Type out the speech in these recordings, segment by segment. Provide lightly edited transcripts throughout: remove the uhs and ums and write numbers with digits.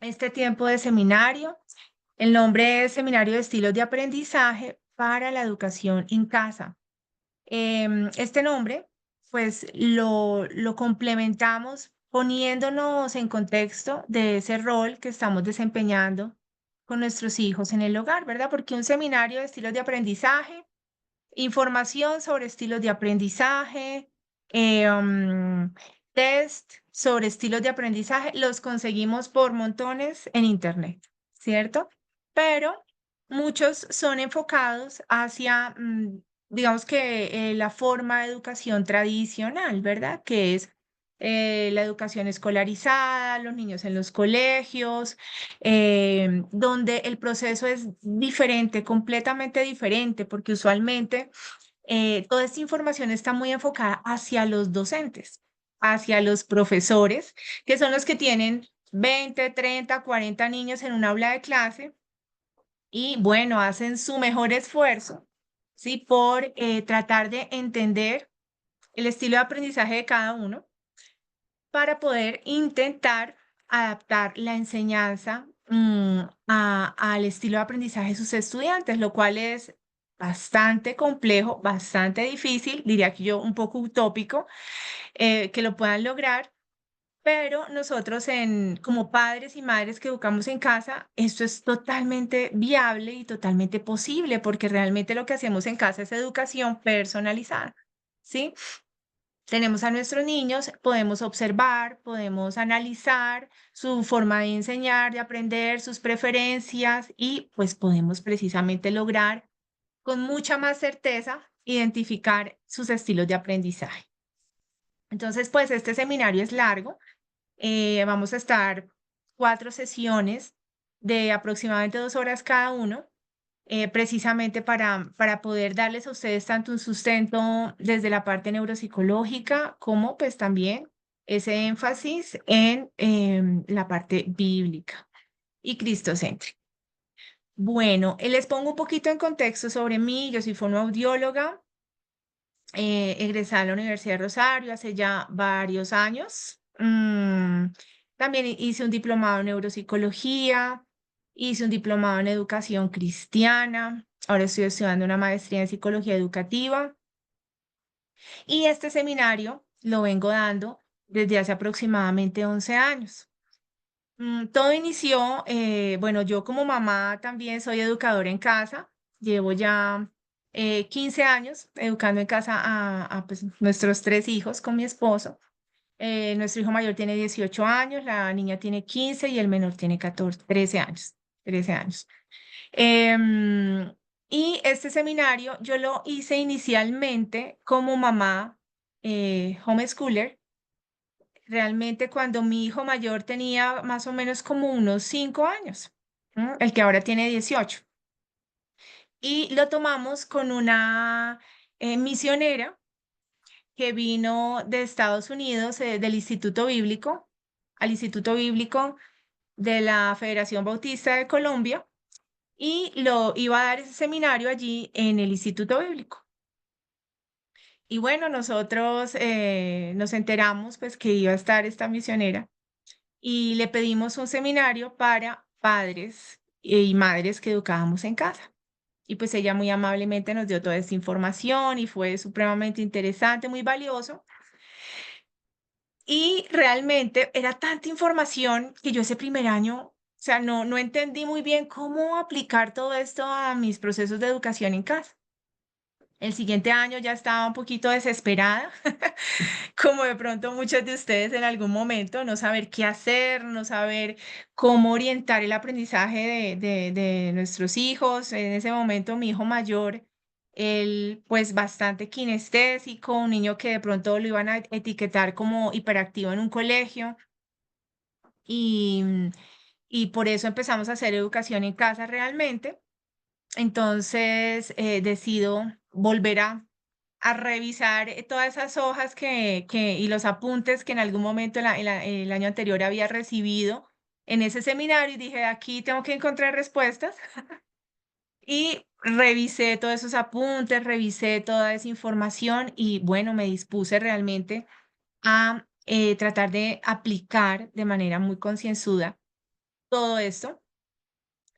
este tiempo de seminario. El nombre es Seminario de Estilos de Aprendizaje para la Educación en Casa. Este nombre, pues lo complementamos poniéndonos en contexto de ese rol que estamos desempeñando con nuestros hijos en el hogar, ¿verdad? Porque un seminario de estilos de aprendizaje, información sobre estilos de aprendizaje, eh, um, test sobre estilos de aprendizaje, los conseguimos por montones en Internet, ¿cierto? Pero muchos son enfocados hacia, digamos que la forma de educación tradicional, ¿verdad? Que es la educación escolarizada, los niños en los colegios, donde el proceso es diferente, completamente diferente, porque usualmente toda esta información está muy enfocada hacia los docentes, hacia los profesores, que son los que tienen 20, 30, 40 niños en un aula de clase y bueno, hacen su mejor esfuerzo, ¿sí? Por tratar de entender el estilo de aprendizaje de cada uno para poder intentar adaptar la enseñanza al estilo de aprendizaje de sus estudiantes, lo cual es bastante complejo, bastante difícil, diría que yo un poco utópico, que lo puedan lograr, pero nosotros como padres y madres que educamos en casa, esto es totalmente viable y totalmente posible, porque realmente lo que hacemos en casa es educación personalizada, ¿sí? Tenemos a nuestros niños, podemos observar, podemos analizar su forma de enseñar, de aprender, sus preferencias y pues podemos precisamente lograr con mucha más certeza identificar sus estilos de aprendizaje. Entonces, pues este seminario es largo. Vamos a estar 4 sesiones de aproximadamente 2 horas cada uno, precisamente para poder darles a ustedes tanto un sustento desde la parte neuropsicológica como pues también ese énfasis en la parte bíblica y cristocéntrica. Bueno, les pongo un poquito en contexto sobre mí. Yo soy fonoaudióloga, egresada a la Universidad de Rosario hace ya varios años. También hice un diplomado en neuropsicología, hice un diplomado en educación cristiana, ahora estoy estudiando una maestría en psicología educativa y este seminario lo vengo dando desde hace aproximadamente 11 años. Todo inició, bueno, yo como mamá también soy educadora en casa, llevo ya 15 años educando en casa pues, nuestros 3 hijos con mi esposo. Nuestro hijo mayor tiene 18 años, la niña tiene 15 y el menor tiene 14, 13 años. 13 años. Em, y este seminario yo lo hice inicialmente como mamá homeschooler. Realmente cuando mi hijo mayor tenía más o menos como unos 5 años, el que ahora tiene 18. Y lo tomamos con una misionera que vino de Estados Unidos, del Instituto Bíblico, al Instituto Bíblico de la Federación Bautista de Colombia, y lo iba a dar ese seminario allí en el Instituto Bíblico. Y bueno, nosotros nos enteramos pues que iba a estar esta misionera y le pedimos un seminario para padres y madres que educábamos en casa. Y pues ella muy amablemente nos dio toda esta información y fue supremamente interesante, muy valioso. Y realmente era tanta información que yo ese primer año, o sea, no entendí muy bien cómo aplicar todo esto a mis procesos de educación en casa. El siguiente año ya estaba un poquito desesperada, como de pronto muchos de ustedes en algún momento, no saber qué hacer, no saber cómo orientar el aprendizaje de nuestros hijos. En ese momento mi hijo mayor, él pues bastante kinestésico, un niño que de pronto lo iban a etiquetar como hiperactivo en un colegio y, y por eso empezamos a hacer educación en casa realmente. Entonces decido volver a revisar todas esas hojas y los apuntes que en algún momento el año anterior había recibido en ese seminario y dije, aquí tengo que encontrar respuestas. Y revisé todos esos apuntes, revisé toda esa información y bueno, me dispuse realmente a tratar de aplicar de manera muy concienzuda todo esto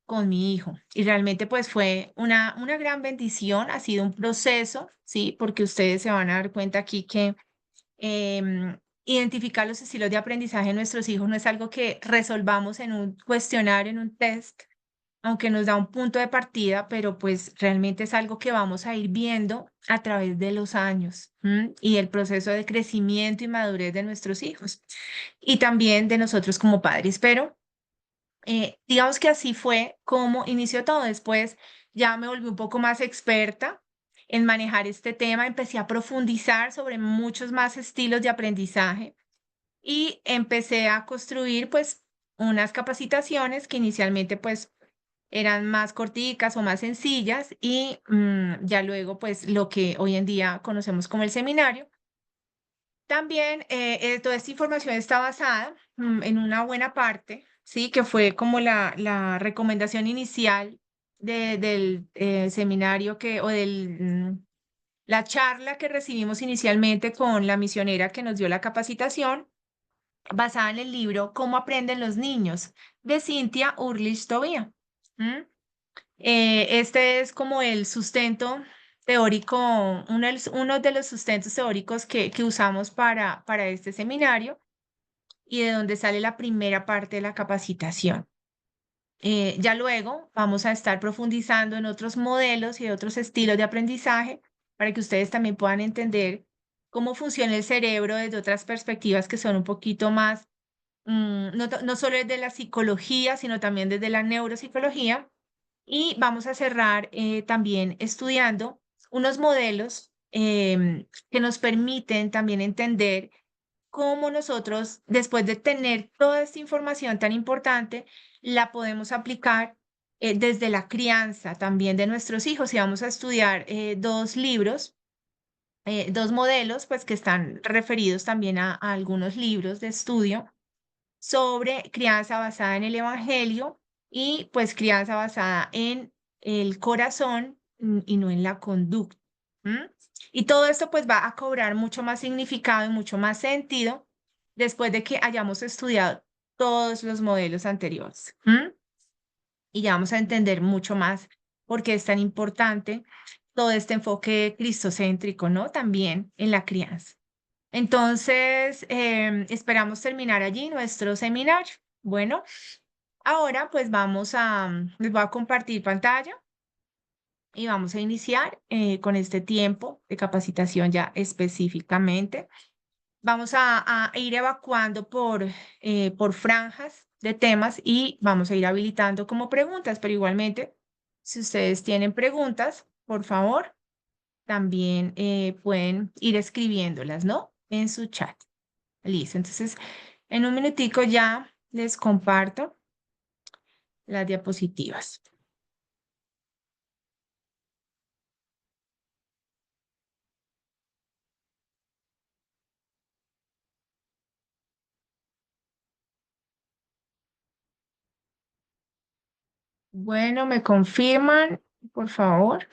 con mi hijo. Y realmente pues fue una gran bendición, ha sido un proceso, ¿sí? Porque ustedes se van a dar cuenta aquí que identificar los estilos de aprendizaje de nuestros hijos no es algo que resolvamos en un cuestionario, en un test, aunque nos da un punto de partida, pero pues realmente es algo que vamos a ir viendo a través de los años, ¿m? Y el proceso de crecimiento y madurez de nuestros hijos y también de nosotros como padres. Pero digamos que así fue como inició todo. Después ya me volví un poco más experta en manejar este tema, empecé a profundizar sobre muchos más estilos de aprendizaje y empecé a construir pues unas capacitaciones que inicialmente pues eran más corticas o más sencillas y ya luego pues lo que hoy en día conocemos como el seminario. También toda esta información está basada en una buena parte, ¿sí? Que fue como la recomendación inicial del seminario o la charla que recibimos inicialmente con la misionera que nos dio la capacitación, basada en el libro Cómo aprenden los niños, de Cynthia Urlich Tobía. ¿M? Este es como el sustento teórico, uno de los sustentos teóricos que usamos para este seminario y de donde sale la primera parte de la capacitación. Ya luego vamos a estar profundizando en otros modelos y otros estilos de aprendizaje para que ustedes también puedan entender cómo funciona el cerebro desde otras perspectivas que son un poquito más, no solo desde la psicología, sino también desde la neuropsicología. Y vamos a cerrar también estudiando unos modelos que nos permiten también entender cómo nosotros, después de tener toda esta información tan importante, la podemos aplicar desde la crianza también de nuestros hijos. Y vamos a estudiar dos libros, dos modelos, pues que están referidos también a algunos libros de estudio sobre crianza basada en el Evangelio y pues crianza basada en el corazón y no en la conducta. ¿M? Y todo esto pues va a cobrar mucho más significado y mucho más sentido después de que hayamos estudiado todos los modelos anteriores. ¿M? Y ya vamos a entender mucho más por qué es tan importante todo este enfoque cristocéntrico, ¿no? También en la crianza. Entonces, esperamos terminar allí nuestro seminario. Bueno, ahora pues les voy a compartir pantalla y vamos a iniciar con este tiempo de capacitación ya específicamente. Vamos a ir evacuando por franjas de temas y vamos a ir habilitando como preguntas, pero igualmente, si ustedes tienen preguntas, por favor, también pueden ir escribiéndolas, ¿no? En su chat. Listo, entonces en un minutico ya les comparto las diapositivas. Bueno, me confirman, por favor.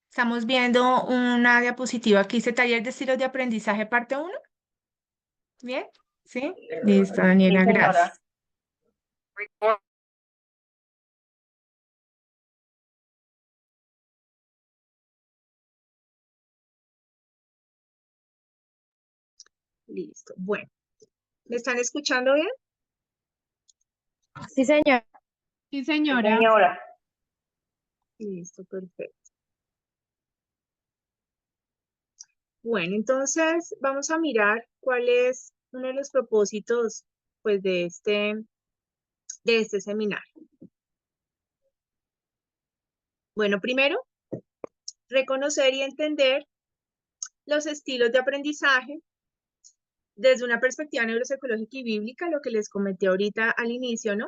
Estamos viendo una diapositiva que dice Taller de Estilos de Aprendizaje, parte uno. ¿Bien? ¿Sí? Listo, Daniela, gracias. Listo. Bueno, ¿me están escuchando bien? Sí, señor. Sí, señora. Señora. Listo, perfecto. Bueno, entonces vamos a mirar cuál es uno de los propósitos, pues, de este seminario. Bueno, primero, reconocer y entender los estilos de aprendizaje desde una perspectiva neuropsicológica y bíblica, lo que les comenté ahorita al inicio, ¿no?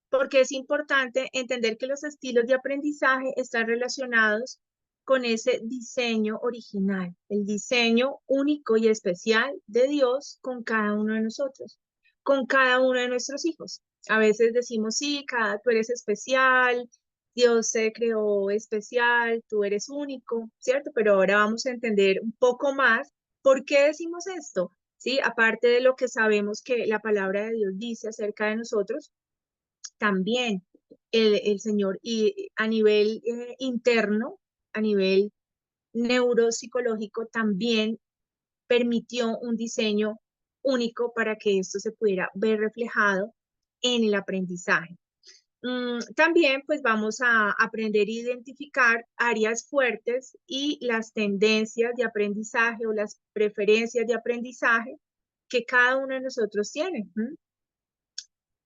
Porque es importante entender que los estilos de aprendizaje están relacionados con ese diseño original, el diseño único y especial de Dios con cada uno de nosotros, con cada uno de nuestros hijos. A veces decimos, sí, tú eres especial, Dios se creó especial, tú eres único, ¿cierto? Pero ahora vamos a entender un poco más por qué decimos esto. ¿sí? Aparte de lo que sabemos que la palabra de Dios dice acerca de nosotros, también el Señor, y a nivel interno, a nivel neuropsicológico, también permitió un diseño único para que esto se pudiera ver reflejado en el aprendizaje. También pues vamos a aprender a identificar áreas fuertes y las tendencias de aprendizaje o las preferencias de aprendizaje que cada uno de nosotros tiene,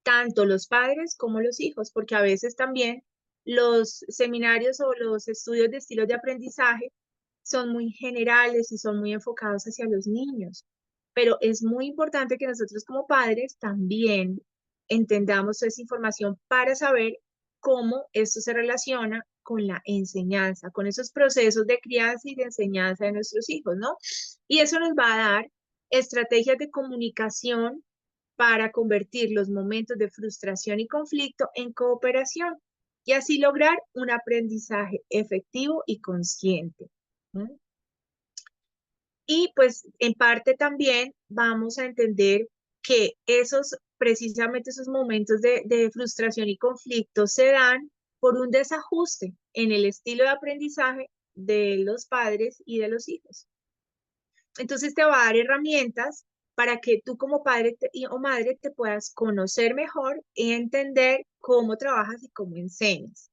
tanto los padres como los hijos, porque a veces también los seminarios o los estudios de estilos de aprendizaje son muy generales y son muy enfocados hacia los niños, pero es muy importante que nosotros como padres también entendamos esa información para saber cómo esto se relaciona con la enseñanza, con esos procesos de crianza y de enseñanza de nuestros hijos, ¿no? Y eso nos va a dar estrategias de comunicación para convertir los momentos de frustración y conflicto en cooperación y así lograr un aprendizaje efectivo y consciente. ¿Mm? Y pues en parte también vamos a entender que precisamente esos momentos de frustración y conflicto se dan por un desajuste en el estilo de aprendizaje de los padres y de los hijos. Entonces te va a dar herramientas para que tú como padre o madre te puedas conocer mejor y entender cómo trabajas y cómo enseñas.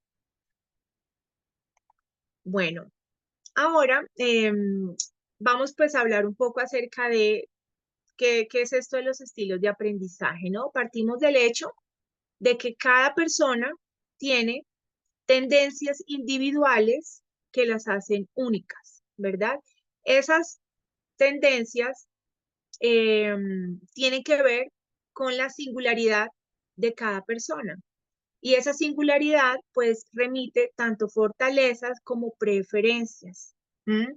Bueno, ahora vamos pues a hablar un poco acerca de qué es esto de los estilos de aprendizaje, ¿no? Partimos del hecho de que cada persona tiene tendencias individuales que las hacen únicas, ¿verdad? Esas tendencias tienen que ver con la singularidad de cada persona. Y esa singularidad, pues, remite tanto fortalezas como preferencias. ¿Mm?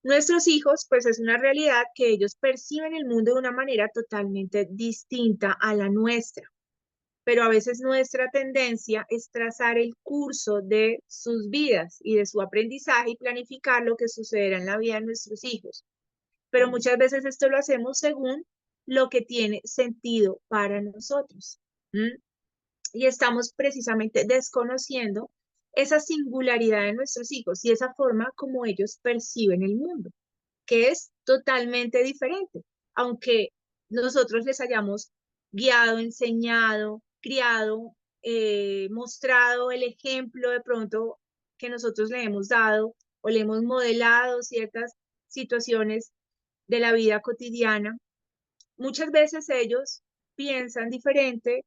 Nuestros hijos, pues, es una realidad que ellos perciben el mundo de una manera totalmente distinta a la nuestra. Pero a veces nuestra tendencia es trazar el curso de sus vidas y de su aprendizaje y planificar lo que sucederá en la vida de nuestros hijos. Pero muchas veces esto lo hacemos según lo que tiene sentido para nosotros. ¿Mm? Y estamos precisamente desconociendo esa singularidad de nuestros hijos y esa forma como ellos perciben el mundo, que es totalmente diferente, aunque nosotros les hayamos guiado, enseñado, criado, mostrado el ejemplo de pronto que nosotros le hemos dado o le hemos modelado ciertas situaciones de la vida cotidiana. Muchas veces ellos piensan diferente,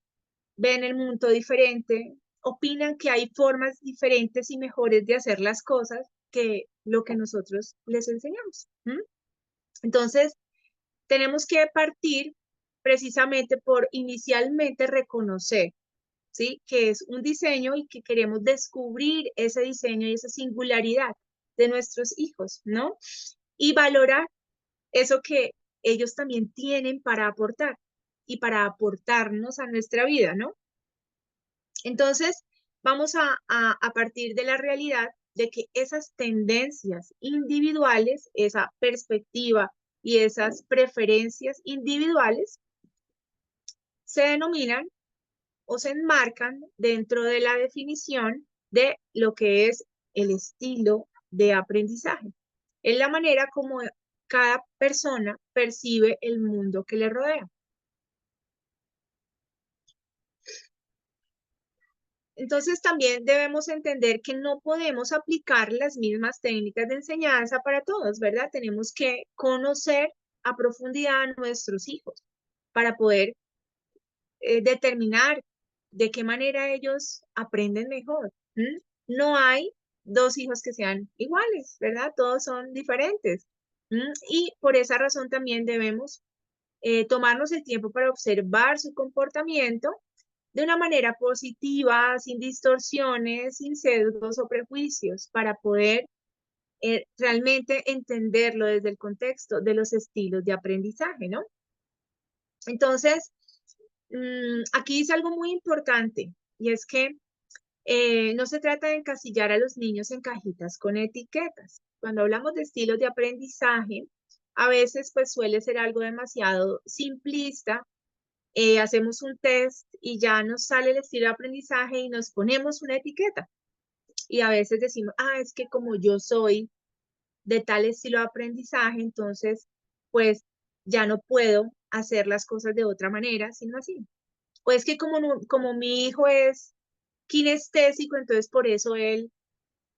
ven el mundo diferente, opinan que hay formas diferentes y mejores de hacer las cosas que lo que nosotros les enseñamos. Entonces, tenemos que partir precisamente por inicialmente reconocer, ¿sí? Que es un diseño y que queremos descubrir ese diseño y esa singularidad de nuestros hijos, ¿no? Y valorar eso que ellos también tienen para aportar y para aportarnos a nuestra vida, ¿no? Entonces, vamos a partir de la realidad de que esas tendencias individuales, esa perspectiva y esas preferencias individuales se denominan o se enmarcan dentro de la definición de lo que es el estilo de aprendizaje. Es la manera como cada persona percibe el mundo que le rodea. Entonces también debemos entender que no podemos aplicar las mismas técnicas de enseñanza para todos, ¿verdad? Tenemos que conocer a profundidad a nuestros hijos para poder determinar de qué manera ellos aprenden mejor. No hay dos hijos que sean iguales, ¿verdad? Todos son diferentes. Y por esa razón también debemos tomarnos el tiempo para observar su comportamiento de una manera positiva, sin distorsiones, sin sesgos o prejuicios, para poder realmente entenderlo desde el contexto de los estilos de aprendizaje, ¿no? Entonces, aquí dice algo muy importante y es que no se trata de encasillar a los niños en cajitas con etiquetas. Cuando hablamos de estilos de aprendizaje, a veces pues suele ser algo demasiado simplista. Hacemos un test y ya nos sale el estilo de aprendizaje y nos ponemos una etiqueta. Y a veces decimos, es que como yo soy de tal estilo de aprendizaje, entonces pues ya no puedo hacer las cosas de otra manera, sino así. O es que como mi hijo es kinestésico, entonces por eso él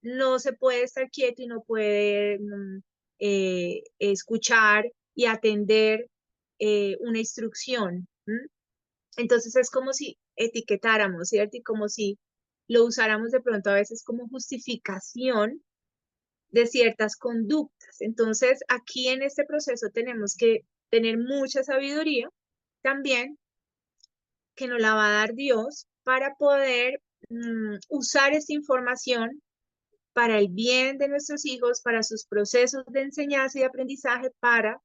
no se puede estar quieto y no puede escuchar y atender una instrucción. Entonces es como si etiquetáramos, ¿cierto? Y como si lo usáramos de pronto a veces como justificación de ciertas conductas. Entonces aquí en este proceso tenemos que tener mucha sabiduría también, que nos la va a dar Dios para poder usar esta información para el bien de nuestros hijos, para sus procesos de enseñanza y aprendizaje, para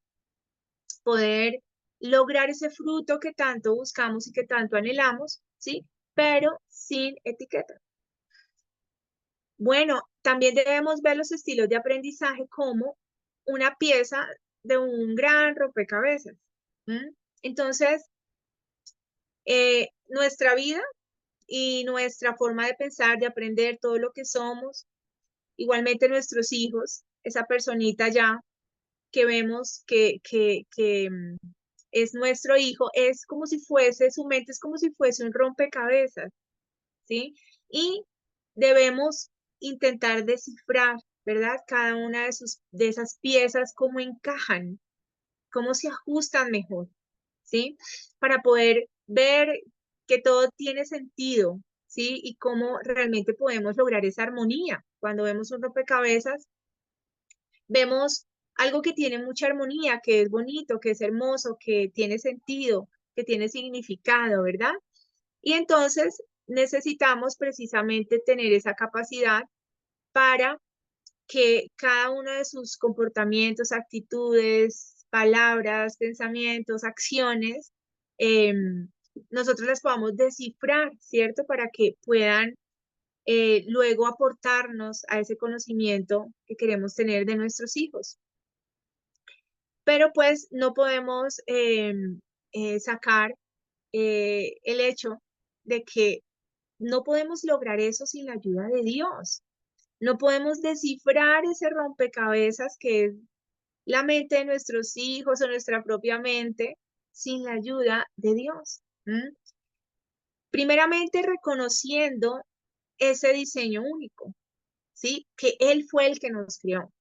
poder lograr ese fruto que tanto buscamos y que tanto anhelamos, ¿sí? Pero sin etiqueta. Bueno, también debemos ver los estilos de aprendizaje como una pieza de un gran rompecabezas. Entonces, nuestra vida y nuestra forma de pensar, de aprender todo lo que somos, igualmente nuestros hijos, esa personita ya que vemos que es nuestro hijo, es como si fuese, su mente es como si fuese un rompecabezas, ¿sí? Y debemos intentar descifrar, ¿verdad? Cada una de esas piezas, cómo encajan, cómo se ajustan mejor, ¿sí? Para poder ver que todo tiene sentido, ¿sí? Y cómo realmente podemos lograr esa armonía. Cuando vemos un rompecabezas, vemos algo que tiene mucha armonía, que es bonito, que es hermoso, que tiene sentido, que tiene significado, ¿verdad? Y entonces necesitamos precisamente tener esa capacidad para que cada uno de sus comportamientos, actitudes, palabras, pensamientos, acciones, nosotros las podamos descifrar, ¿cierto? Para que puedan luego aportarnos a ese conocimiento que queremos tener de nuestros hijos. Pero pues no podemos sacar el hecho de que no podemos lograr eso sin la ayuda de Dios. No podemos descifrar ese rompecabezas que es la mente de nuestros hijos o nuestra propia mente sin la ayuda de Dios. Primeramente reconociendo ese diseño único, ¿sí? Que Él fue el que nos creó,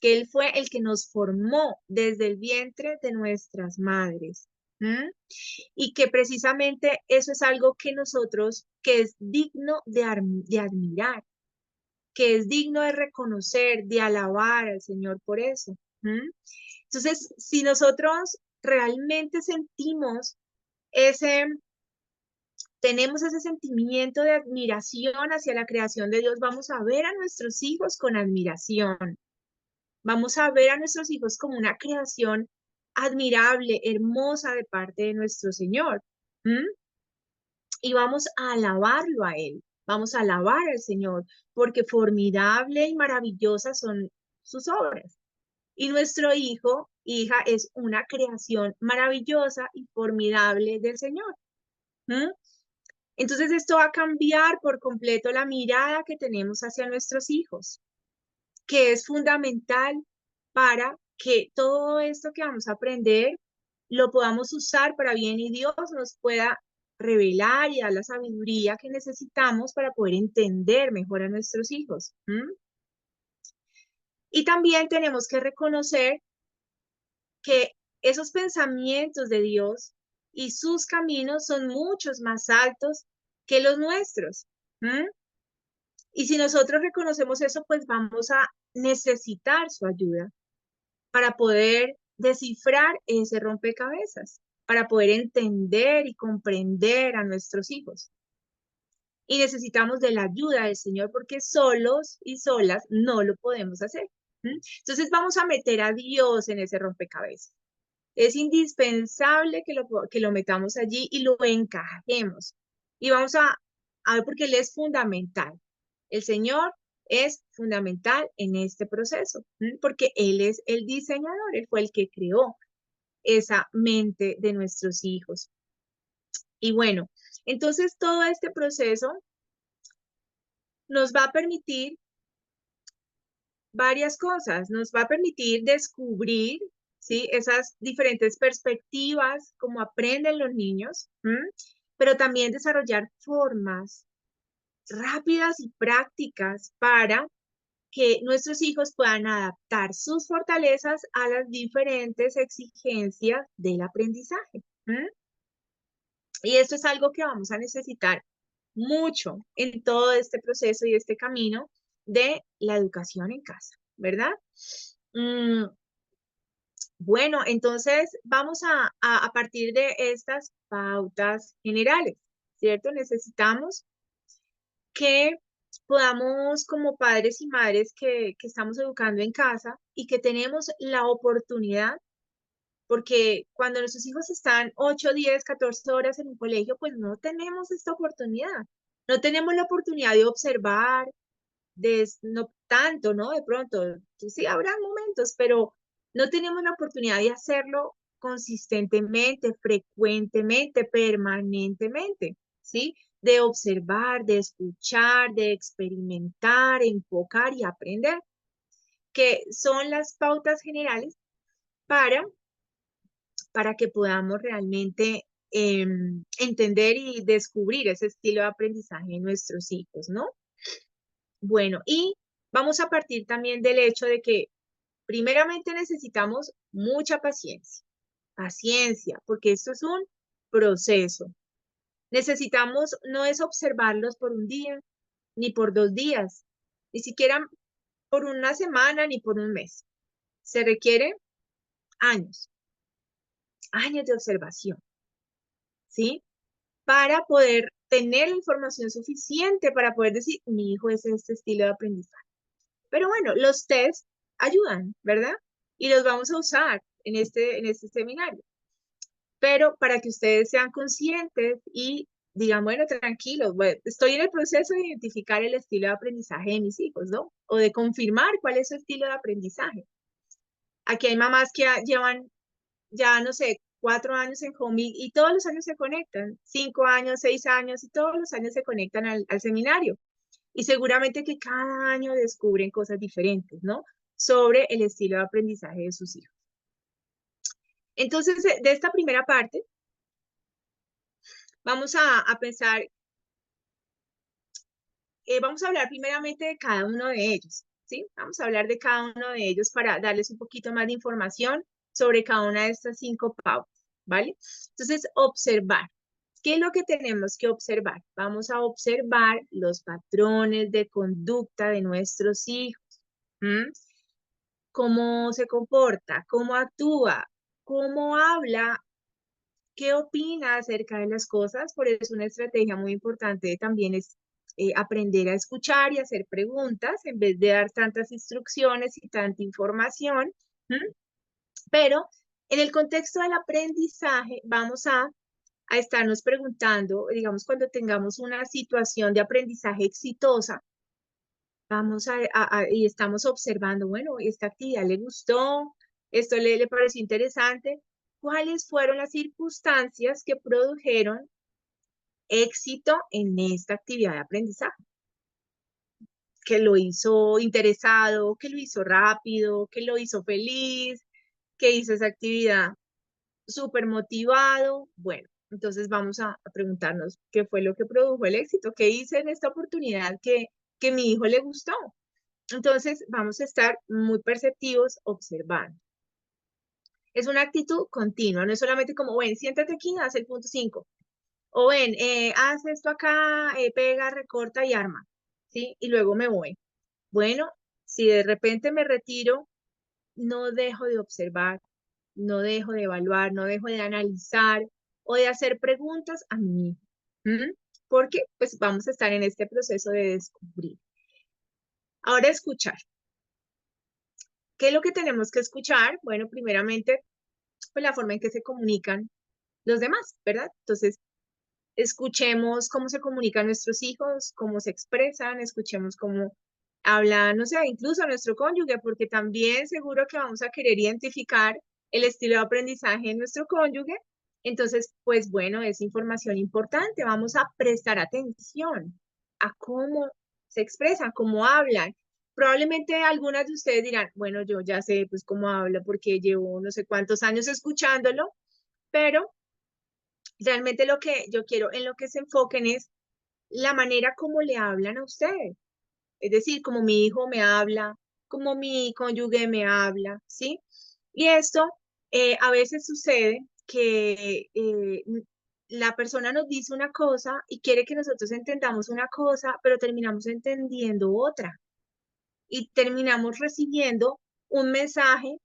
que Él fue el que nos formó desde el vientre de nuestras madres. Y que precisamente eso es algo que nosotros, que es digno de admirar, que es digno de reconocer, de alabar al Señor por eso. Entonces, si nosotros realmente sentimos ese, tenemos ese sentimiento de admiración hacia la creación de Dios, vamos a ver a nuestros hijos con admiración. Vamos a ver a nuestros hijos como una creación admirable, hermosa de parte de nuestro Señor. Y vamos a alabarlo a Él, vamos a alabar al Señor, porque formidable y maravillosa son sus obras. Y nuestro hijo, hija, es una creación maravillosa y formidable del Señor. Entonces esto va a cambiar por completo la mirada que tenemos hacia nuestros hijos, que es fundamental para que todo esto que vamos a aprender lo podamos usar para bien y Dios nos pueda revelar y dar la sabiduría que necesitamos para poder entender mejor a nuestros hijos. Y también tenemos que reconocer que esos pensamientos de Dios y sus caminos son muchos más altos que los nuestros. Y si nosotros reconocemos eso, pues vamos a necesitar su ayuda para poder descifrar ese rompecabezas, para poder entender y comprender a nuestros hijos. Y necesitamos de la ayuda del Señor porque solos y solas no lo podemos hacer. Entonces vamos a meter a Dios en ese rompecabezas. Es indispensable que lo metamos allí y lo encajemos. Y vamos a ver porque Él es fundamental. El Señor es fundamental en este proceso, porque él es el diseñador, él fue el que creó esa mente de nuestros hijos. Y bueno, entonces todo este proceso nos va a permitir varias cosas, nos va a permitir descubrir, ¿sí? Esas diferentes perspectivas, como aprenden los niños, pero también desarrollar formas rápidas y prácticas para que nuestros hijos puedan adaptar sus fortalezas a las diferentes exigencias del aprendizaje. Y esto es algo que vamos a necesitar mucho en todo este proceso y este camino de la educación en casa, ¿verdad? Mm, bueno, entonces vamos a partir de estas pautas generales, ¿cierto? Necesitamos que podamos, como padres y madres que estamos educando en casa y que tenemos la oportunidad, porque cuando nuestros hijos están 8, 10, 14 horas en un colegio, pues no tenemos esta oportunidad. No tenemos la oportunidad de observar, no tanto, ¿no? De pronto, sí habrá momentos, pero no tenemos la oportunidad de hacerlo consistentemente, frecuentemente, permanentemente, ¿sí? De observar, de escuchar, de experimentar, enfocar y aprender, que son las pautas generales para, para que podamos realmente entender y descubrir ese estilo de aprendizaje en nuestros hijos, ¿no? Bueno, y vamos a partir también del hecho de que primeramente necesitamos mucha paciencia, paciencia, porque esto es un proceso. Necesitamos, no es observarlos por un día, ni por 2 días, ni siquiera por una semana, ni por un mes. Se requiere años, años de observación, ¿sí? Para poder tener la información suficiente para poder decir, mi hijo es este estilo de aprendizaje. Pero bueno, los test ayudan, ¿verdad? Y los vamos a usar en este seminario. Pero para que ustedes sean conscientes y digan, bueno, tranquilos, bueno, estoy en el proceso de identificar el estilo de aprendizaje de mis hijos, ¿no? O de confirmar cuál es su estilo de aprendizaje. Aquí hay mamás que llevan ya, no sé, 4 años en home y todos los años se conectan, 5 años, 6 años y todos los años se conectan al seminario. Y seguramente que cada año descubren cosas diferentes, ¿no? Sobre el estilo de aprendizaje de sus hijos. Entonces, de esta primera parte, vamos a pensar, vamos a hablar primeramente de cada uno de ellos, ¿sí? Vamos a hablar de cada uno de ellos para darles un poquito más de información sobre cada una de estas 5 pautas, ¿vale? Entonces, observar. ¿Qué es lo que tenemos que observar? Vamos a observar los patrones de conducta de nuestros hijos. Cómo se comporta, cómo actúa, cómo habla, qué opina acerca de las cosas. Por eso una estrategia muy importante también es aprender a escuchar y hacer preguntas en vez de dar tantas instrucciones y tanta información. Pero en el contexto del aprendizaje vamos a estarnos preguntando, digamos, cuando tengamos una situación de aprendizaje exitosa, vamos y estamos observando, bueno, esta actividad le gustó, esto le pareció interesante. ¿Cuáles fueron las circunstancias que produjeron éxito en esta actividad de aprendizaje? Que lo hizo interesado, que lo hizo rápido, que lo hizo feliz, que hizo esa actividad súper motivado. Bueno, entonces vamos a preguntarnos qué fue lo que produjo el éxito, qué hice en esta oportunidad que mi hijo le gustó. Entonces, vamos a estar muy perceptivos observando. Es una actitud continua, no es solamente como, ven, siéntate aquí, haz el punto 5. O ven, haz esto acá, pega, recorta y arma, ¿sí? Y luego me voy. Bueno, si de repente me retiro, no dejo de observar, no dejo de evaluar, no dejo de analizar o de hacer preguntas a mí. Porque pues vamos a estar en este proceso de descubrir. Ahora escuchar. ¿Qué es lo que tenemos que escuchar? Bueno, primeramente, pues la forma en que se comunican los demás, ¿verdad? Entonces, escuchemos cómo se comunican nuestros hijos, cómo se expresan, escuchemos cómo habla, no sé, incluso nuestro cónyuge, porque también seguro que vamos a querer identificar el estilo de aprendizaje de nuestro cónyuge. Entonces, pues bueno, es información importante. Vamos a prestar atención a cómo se expresan, cómo hablan. Probablemente algunas de ustedes dirán, bueno, yo ya sé pues cómo habla porque llevo no sé cuántos años escuchándolo, pero realmente lo que yo quiero en lo que se enfoquen es la manera como le hablan a ustedes. Es decir, como mi hijo me habla, como mi cónyuge me habla, ¿sí? Y esto a veces sucede que la persona nos dice una cosa y quiere que nosotros entendamos una cosa, pero terminamos entendiendo otra y terminamos recibiendo un mensaje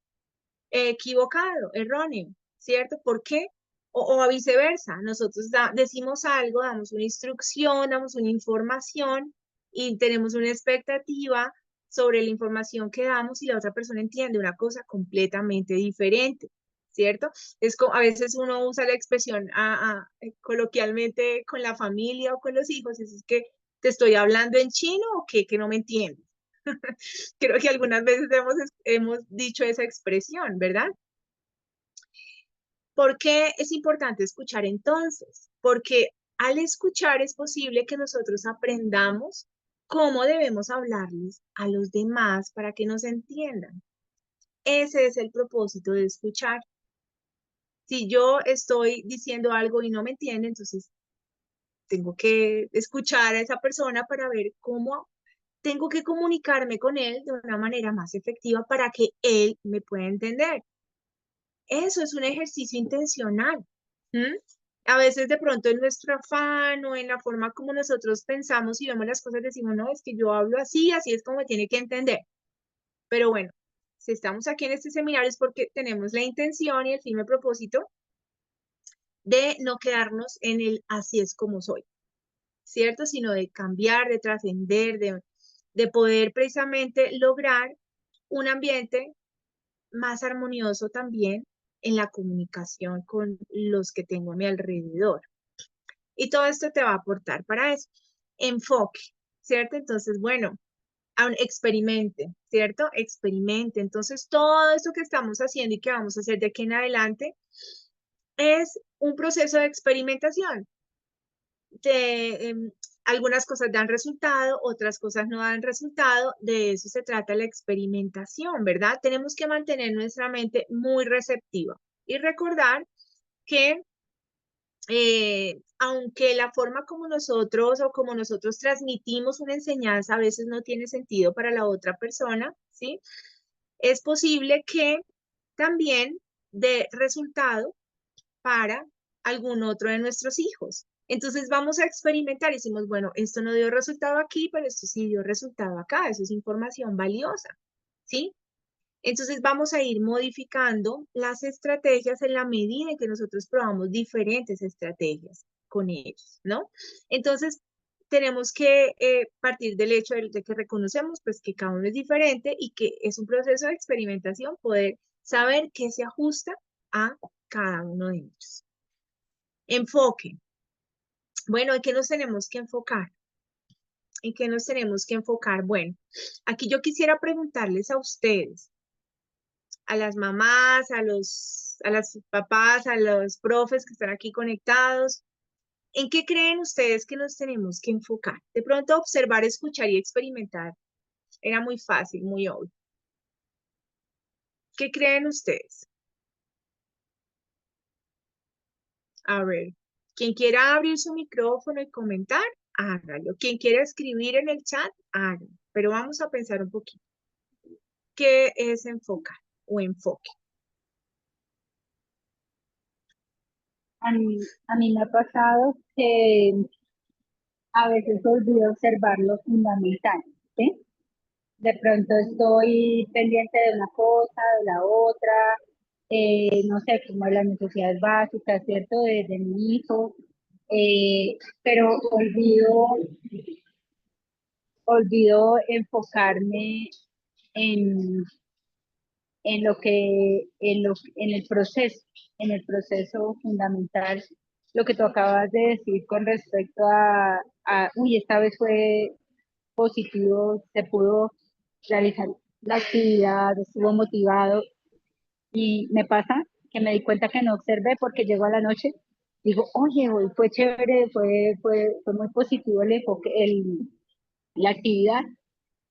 equivocado, erróneo, ¿cierto? ¿Por qué? O a viceversa, nosotros decimos algo, damos una instrucción, damos una información y tenemos una expectativa sobre la información que damos y la otra persona entiende una cosa completamente diferente, ¿cierto? Es como, a veces uno usa la expresión coloquialmente con la familia o con los hijos, es que te estoy hablando en chino o qué, que no me entiendes. Creo que algunas veces hemos dicho esa expresión, ¿verdad? ¿Por qué es importante escuchar entonces? Porque al escuchar es posible que nosotros aprendamos cómo debemos hablarles a los demás para que nos entiendan. Ese es el propósito de escuchar. Si yo estoy diciendo algo y no me entiende, entonces tengo que escuchar a esa persona para ver cómo tengo que comunicarme con él de una manera más efectiva para que él me pueda entender. Eso es un ejercicio intencional. ¿M? A veces de pronto en nuestro afán o en la forma como nosotros pensamos y vemos las cosas decimos, no, es que yo hablo así, así es como me tiene que entender. Pero bueno, si estamos aquí en este seminario es porque tenemos la intención y el firme propósito de no quedarnos en el así es como soy, ¿cierto? Sino de cambiar, de trascender, de poder precisamente lograr un ambiente más armonioso también en la comunicación con los que tengo a mi alrededor. Y todo esto te va a aportar para eso. Enfoque, ¿cierto? Entonces, bueno, experimente, ¿cierto? Experimente. Entonces, todo esto que estamos haciendo y que vamos a hacer de aquí en adelante es un proceso de experimentación. De, algunas cosas dan resultado, otras cosas no dan resultado. De eso se trata la experimentación, ¿verdad? Tenemos que mantener nuestra mente muy receptiva y recordar que aunque la forma como nosotros o como nosotros transmitimos una enseñanza a veces no tiene sentido para la otra persona, ¿sí? Es posible que también dé resultado para algún otro de nuestros hijos. Entonces vamos a experimentar y decimos, bueno, esto no dio resultado aquí, pero esto sí dio resultado acá, eso es información valiosa, ¿sí? Entonces vamos a ir modificando las estrategias en la medida en que nosotros probamos diferentes estrategias con ellos, ¿no? Entonces tenemos que partir del hecho de que reconocemos pues que cada uno es diferente y que es un proceso de experimentación poder saber qué se ajusta a cada uno de ellos. Enfoque. Bueno, ¿en qué nos tenemos que enfocar? ¿En qué nos tenemos que enfocar? Bueno, aquí yo quisiera preguntarles a ustedes, a las mamás, a las papás, a los profes que están aquí conectados. ¿En qué creen ustedes que nos tenemos que enfocar? De pronto observar, escuchar y experimentar era muy fácil, muy obvio. ¿Qué creen ustedes? A ver, quien quiera abrir su micrófono y comentar, hágalo. Quien quiera escribir en el chat, hágalo. Pero vamos a pensar un poquito. ¿Qué es enfocar o enfoque? A mí me ha pasado que a veces olvido observar lo fundamental, ¿sí? De pronto estoy pendiente de una cosa, de la otra, no sé, como de las necesidades básicas, ¿cierto? De mi hijo, pero olvido enfocarme en, en el proceso fundamental, lo que tú acabas de decir con respecto uy, esta vez fue positivo, se pudo realizar la actividad, estuvo motivado y me pasa que me di cuenta que no observé porque llego a la noche, digo, oye, hoy fue chévere, fue muy positivo el enfoque, la actividad,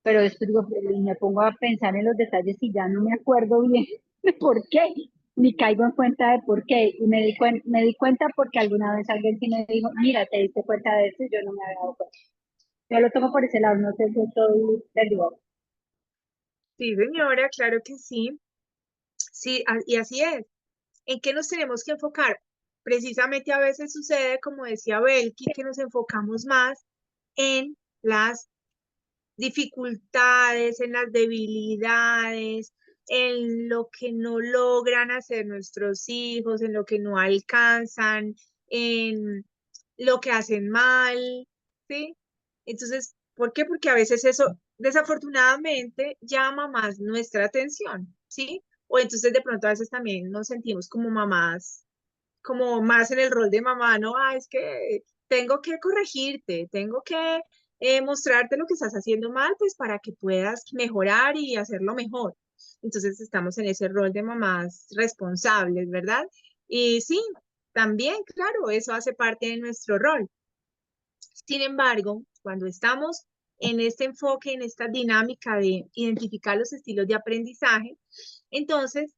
pero después digo, y me pongo a pensar en los detalles y ya no me acuerdo bien de por qué, ni caigo en cuenta de por qué. Y me di cuenta porque alguna vez alguien sí me dijo, mira, te diste cuenta de esto y yo no me había dado cuenta. Yo lo tomo por ese lado, no sé si estoy perdida. Sí, señora, claro que sí. Sí, y así es. ¿En qué nos tenemos que enfocar? Precisamente a veces sucede, como decía Belki, que nos enfocamos más en las dificultades, en las debilidades, en lo que no logran hacer nuestros hijos, en lo que no alcanzan, en lo que hacen mal, ¿sí? Entonces, ¿por qué? Porque a veces eso desafortunadamente llama más nuestra atención, ¿sí? O entonces de pronto a veces también nos sentimos como mamás, como más en el rol de mamá, ¿no? Ah, es que tengo que corregirte, tengo que mostrarte lo que estás haciendo mal, pues para que puedas mejorar y hacerlo mejor. Entonces estamos en ese rol de mamás responsables, ¿verdad? Y sí, también, claro, eso hace parte de nuestro rol. Sin embargo, cuando estamos en este enfoque, en esta dinámica de identificar los estilos de aprendizaje, entonces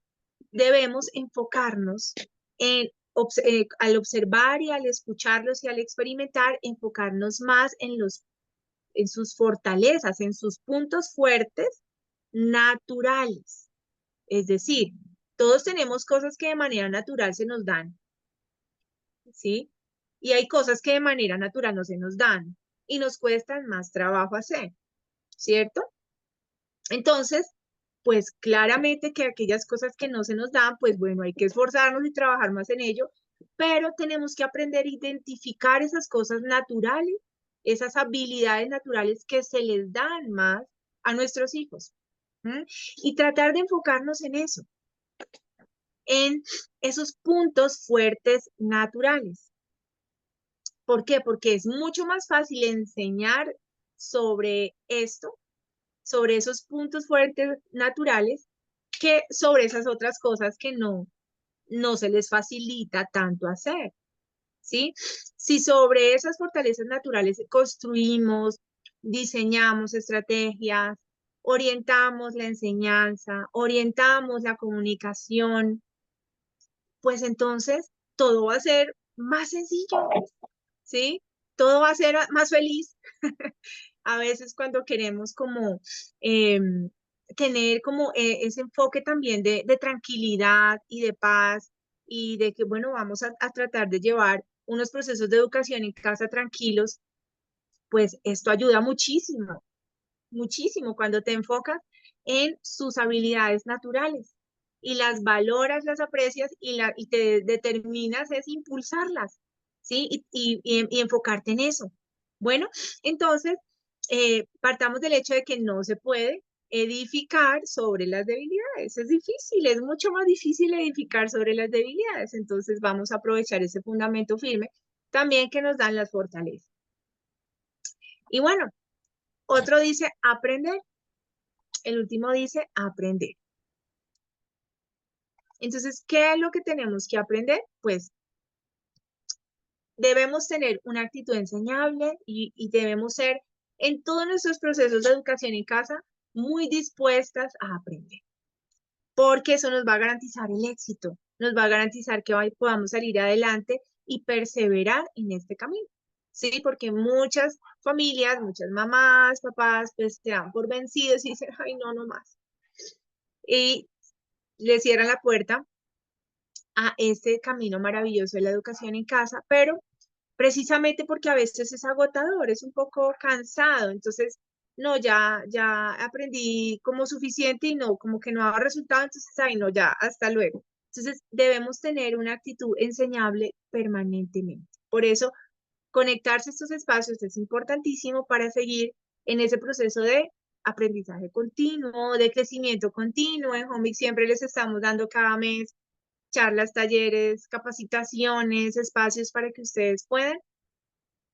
debemos enfocarnos en, al observar y al escucharlos y al experimentar, enfocarnos más en sus fortalezas, en sus puntos fuertes naturales. Es decir, todos tenemos cosas que de manera natural se nos dan, ¿sí? Y hay cosas que de manera natural no se nos dan y nos cuestan más trabajo hacer, ¿cierto? Entonces, pues claramente que aquellas cosas que no se nos dan, pues bueno, hay que esforzarnos y trabajar más en ello, pero tenemos que aprender a identificar esas cosas naturales, esas habilidades naturales que se les dan más a nuestros hijos. ¿M? Y tratar de enfocarnos en eso, en esos puntos fuertes naturales. ¿Por qué? Porque es mucho más fácil enseñar sobre esto, sobre esos puntos fuertes naturales, que sobre esas otras cosas que no se les facilita tanto hacer, ¿sí? Si sobre esas fortalezas naturales construimos, diseñamos estrategias, orientamos la enseñanza, orientamos la comunicación, pues entonces todo va a ser más sencillo, ¿sí? Todo va a ser más feliz. A veces cuando queremos como tener como ese enfoque también de tranquilidad y de paz y de que, bueno, vamos a tratar de llevar unos procesos de educación en casa tranquilos, pues esto ayuda muchísimo, muchísimo cuando te enfocas en sus habilidades naturales y las valoras, las aprecias y te determinas es impulsarlas, ¿sí? Y enfocarte en eso. Bueno, entonces, partamos del hecho de que no se puede edificar sobre las debilidades. Es difícil, es mucho más difícil edificar sobre las debilidades. Entonces, vamos a aprovechar ese fundamento firme también que nos dan las fortalezas. Y bueno, otro dice aprender. El último dice aprender. Entonces, ¿qué es lo que tenemos que aprender? Pues debemos tener una actitud enseñable y debemos ser en todos nuestros procesos de educación en casa muy dispuestas a aprender, porque eso nos va a garantizar el éxito, nos va a garantizar que podamos salir adelante y perseverar en este camino. Sí, porque muchas familias, muchas mamás, papás, pues se dan por vencidos y dicen, ay, no, no más. Y le cierran la puerta a este camino maravilloso de la educación en casa, pero precisamente porque a veces es agotador, es un poco cansado, entonces, no, ya aprendí como suficiente y no, como que no ha resultado, entonces, ay, no, ya, hasta luego. Entonces, debemos tener una actitud enseñable permanentemente. Por eso, conectarse a estos espacios es importantísimo para seguir en ese proceso de aprendizaje continuo, de crecimiento continuo. En Homic siempre les estamos dando cada mes charlas, talleres, capacitaciones, espacios para que ustedes puedan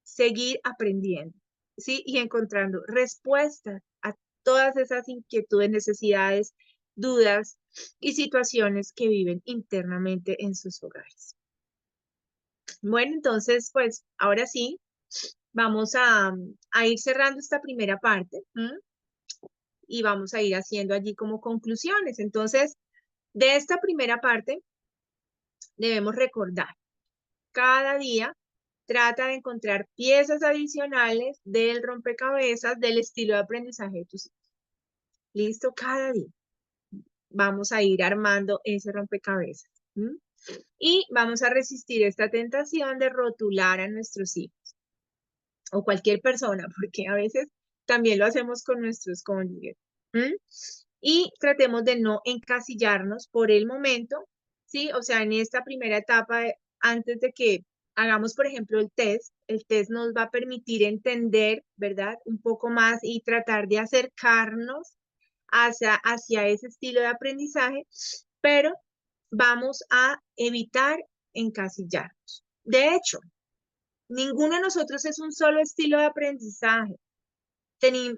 seguir aprendiendo. ¿sí? Y encontrando respuestas a todas esas inquietudes, necesidades, dudas y situaciones que viven internamente en sus hogares. Bueno, entonces, pues ahora sí, vamos a ir cerrando esta primera parte, ¿m? Y vamos a ir haciendo allí como conclusiones. Entonces, de esta primera parte, debemos recordar, cada día trata de encontrar piezas adicionales del rompecabezas del estilo de aprendizaje de tus hijos. ¿Listo? Cada día vamos a ir armando ese rompecabezas. ¿M? Y vamos a resistir esta tentación de rotular a nuestros hijos o cualquier persona, porque a veces también lo hacemos con nuestros cónyuges. ¿M? Y tratemos de no encasillarnos por el momento, ¿sí? O sea, en esta primera etapa, antes de que hagamos, por ejemplo, el test nos va a permitir entender, ¿verdad? Un poco más y tratar de acercarnos hacia ese estilo de aprendizaje, pero vamos a evitar encasillarnos. De hecho, ninguno de nosotros es un solo estilo de aprendizaje.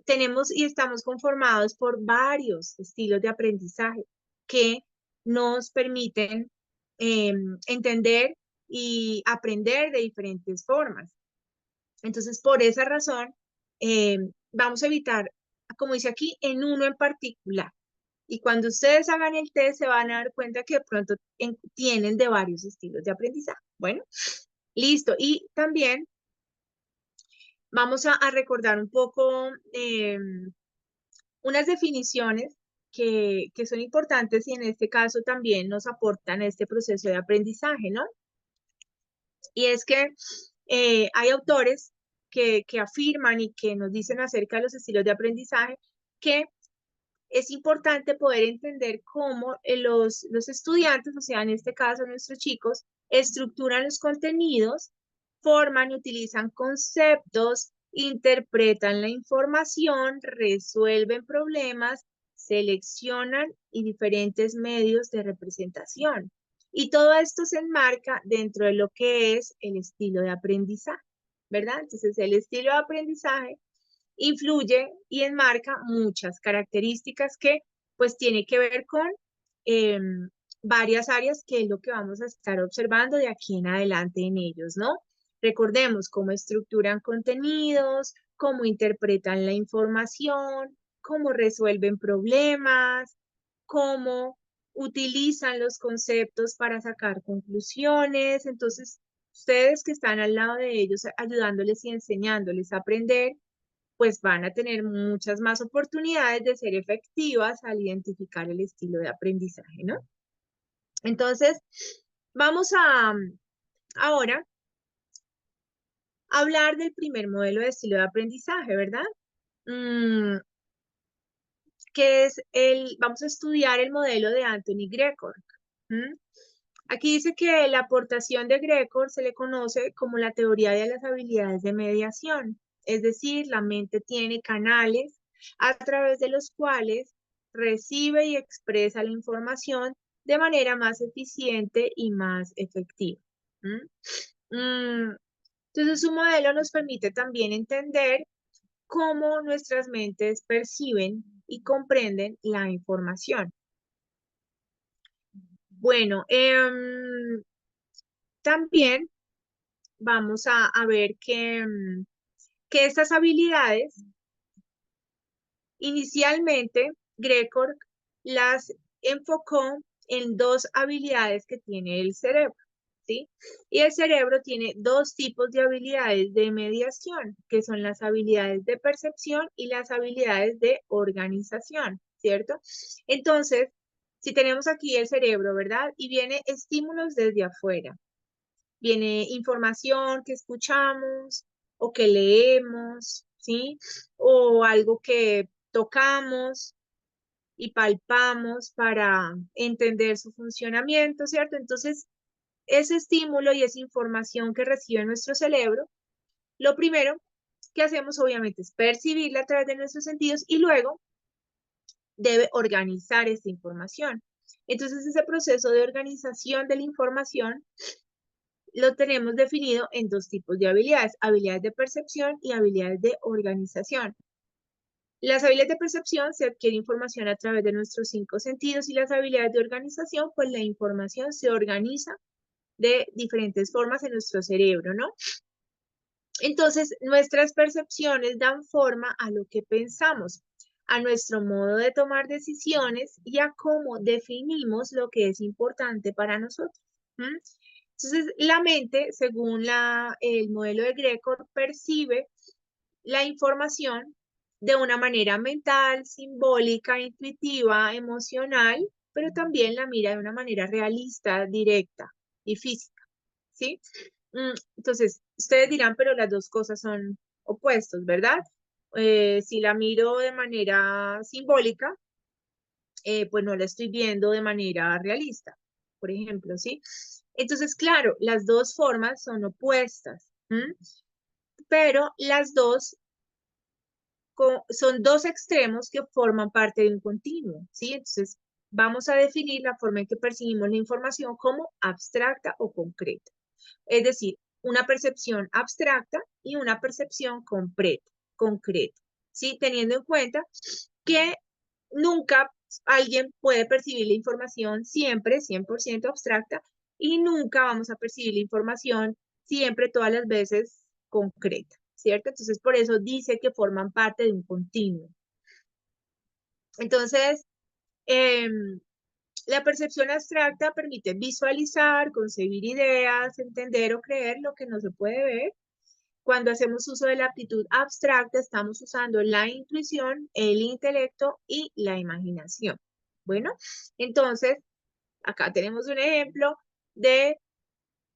Tenemos y estamos conformados por varios estilos de aprendizaje que nos permiten entender y aprender de diferentes formas. Entonces, por esa razón, vamos a evitar, como dice aquí, en uno en particular. Y cuando ustedes hagan el test, se van a dar cuenta que de pronto tienen de varios estilos de aprendizaje. Bueno, listo. Y también vamos a recordar un poco unas definiciones que son importantes y en este caso también nos aportan este proceso de aprendizaje, ¿no? Y es que hay autores que afirman y que nos dicen acerca de los estilos de aprendizaje que es importante poder entender cómo los estudiantes, o sea, en este caso nuestros chicos, estructuran los contenidos, forman y utilizan conceptos, interpretan la información, resuelven problemas, seleccionan y diferentes medios de representación. Y todo esto se enmarca dentro de lo que es el estilo de aprendizaje, ¿verdad? Entonces, el estilo de aprendizaje influye y enmarca muchas características que pues tiene que ver con eh, varias áreas que es lo que vamos a estar observando de aquí en adelante en ellos, ¿no? Recordemos cómo estructuran contenidos, cómo interpretan la información, cómo resuelven problemas, cómo utilizan los conceptos para sacar conclusiones. Entonces, ustedes que están al lado de ellos, ayudándoles y enseñándoles a aprender, pues van a tener muchas más oportunidades de ser efectivas al identificar el estilo de aprendizaje, ¿no? Entonces, vamos a ahora hablar del primer modelo de estilo de aprendizaje, ¿verdad? Mm, que es vamos a estudiar el modelo de Anthony Greco. ¿Mm? Aquí dice que la aportación de Greco se le conoce como la teoría de las habilidades de mediación, es decir, la mente tiene canales a través de los cuales recibe y expresa la información de manera más eficiente y más efectiva. ¿Mm? Entonces, su modelo nos permite también entender cómo nuestras mentes perciben y comprenden la información. Bueno, también vamos a ver que estas habilidades, inicialmente, Greco las enfocó en dos habilidades que tiene el cerebro, ¿sí? Y el cerebro tiene dos tipos de habilidades de mediación, que son las habilidades de percepción y las habilidades de organización, ¿cierto? Entonces, si tenemos aquí el cerebro, ¿verdad? Y viene estímulos desde afuera. Viene información que escuchamos o que leemos, ¿sí? O algo que tocamos y palpamos para entender su funcionamiento, ¿cierto? Entonces, ese estímulo y esa información que recibe nuestro cerebro, lo primero que hacemos obviamente es percibirla a través de nuestros sentidos y luego debe organizar esta información. Entonces, ese proceso de organización de la información lo tenemos definido en dos tipos de habilidades: habilidades de percepción y habilidades de organización. Las habilidades de percepción se adquiere información a través de nuestros 5 sentidos, y las habilidades de organización, pues la información se organiza de diferentes formas en nuestro cerebro, ¿no? Entonces, nuestras percepciones dan forma a lo que pensamos, a nuestro modo de tomar decisiones y a cómo definimos lo que es importante para nosotros. ¿M? Entonces, la mente, según el modelo de Greco, percibe la información de una manera mental, simbólica, intuitiva, emocional, pero también la mira de una manera realista, directa y física, ¿sí? Entonces, ustedes dirán, pero las dos cosas son opuestos, ¿verdad? Si la miro de manera simbólica, pues no la estoy viendo de manera realista, por ejemplo, ¿sí? Entonces, claro, las dos formas son opuestas, pero las dos son dos extremos que forman parte de un continuo, ¿sí? Entonces, vamos a definir la forma en que percibimos la información como abstracta o concreta. Es decir, una percepción abstracta y una percepción concreta, ¿sí? Teniendo en cuenta que nunca alguien puede percibir la información siempre 100% abstracta, y nunca vamos a percibir la información siempre, todas las veces, concreta, ¿cierto? Entonces, por eso dice que forman parte de un continuo. Entonces, la percepción abstracta permite visualizar, concebir ideas, entender o creer lo que no se puede ver. Cuando hacemos uso de la aptitud abstracta, estamos usando la intuición, el intelecto y la imaginación. Bueno, entonces, acá tenemos un ejemplo de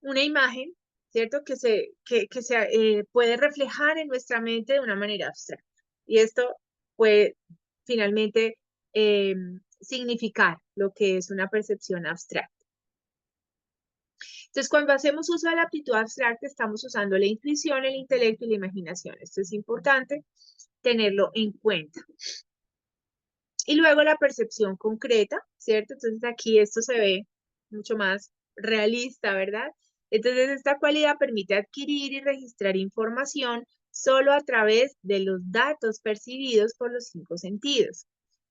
una imagen, ¿cierto? Que se puede reflejar en nuestra mente de una manera abstracta. Y esto puede finalmente significar lo que es una percepción abstracta. Entonces, cuando hacemos uso de la aptitud abstracta, estamos usando la intuición, el intelecto y la imaginación. Esto es importante tenerlo en cuenta. Y luego la percepción concreta, ¿cierto? Entonces, aquí esto se ve mucho más realista, ¿verdad? Entonces, esta cualidad permite adquirir y registrar información solo a través de los datos percibidos por los 5 sentidos.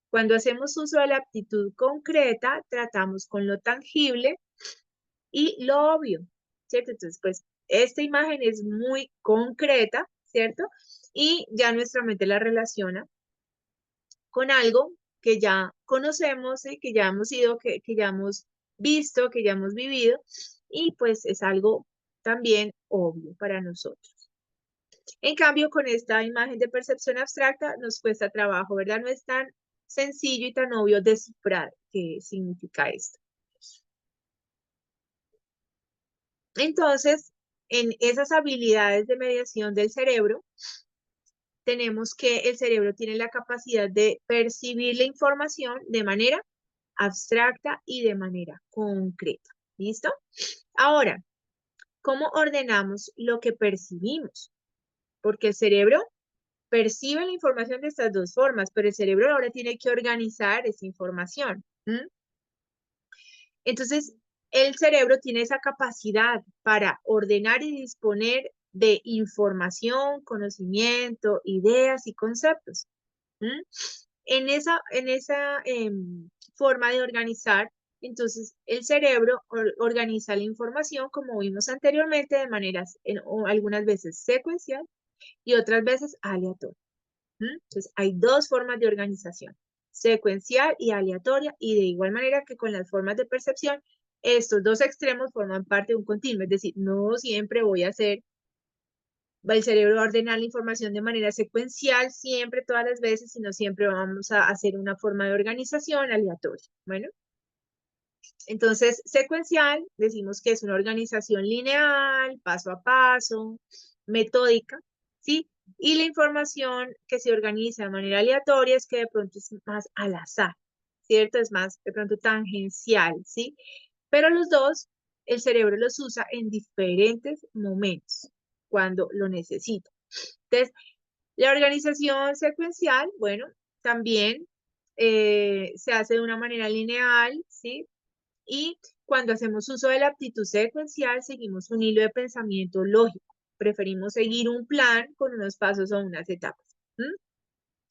Cuando hacemos uso de la aptitud concreta, tratamos con lo tangible y lo obvio, ¿cierto? Entonces, pues, esta imagen es muy concreta, ¿cierto? Y ya nuestra mente la relaciona con algo que ya conocemos, que ya hemos ido, que ya hemos visto, que ya hemos vivido, y pues es algo también obvio para nosotros. En cambio, con esta imagen de percepción abstracta nos cuesta trabajo, ¿verdad? No es tan sencillo y tan obvio descifrar qué significa esto. Entonces, en esas habilidades de mediación del cerebro, tenemos que el cerebro tiene la capacidad de percibir la información de manera abstracta y de manera concreta. ¿Listo? Ahora, ¿cómo ordenamos lo que percibimos? Porque el cerebro percibe la información de estas dos formas, pero el cerebro ahora tiene que organizar esa información. Entonces, el cerebro tiene esa capacidad para ordenar y disponer de información, conocimiento, ideas y conceptos. En esa forma de organizar, entonces el cerebro organiza la información, como vimos anteriormente, de maneras, algunas veces secuencial y otras veces aleatoria. Entonces, hay dos formas de organización: secuencial y aleatoria, y de igual manera que con las formas de percepción, estos dos extremos forman parte de un continuo, es decir, no siempre voy a hacer, el cerebro va a ordenar la información de manera secuencial siempre, todas las veces, sino siempre vamos a hacer una forma de organización aleatoria. Bueno, entonces, secuencial, decimos que es una organización lineal, paso a paso, metódica, ¿sí? Y la información que se organiza de manera aleatoria es que de pronto es más al azar, ¿cierto? Es más de pronto tangencial, ¿sí? Pero los dos, el cerebro los usa en diferentes momentos, cuando lo necesita. Entonces, la organización secuencial, bueno, también se hace de una manera lineal, ¿sí? Y cuando hacemos uso de la aptitud secuencial, seguimos un hilo de pensamiento lógico. Preferimos seguir un plan con unos pasos o unas etapas. ¿Mm?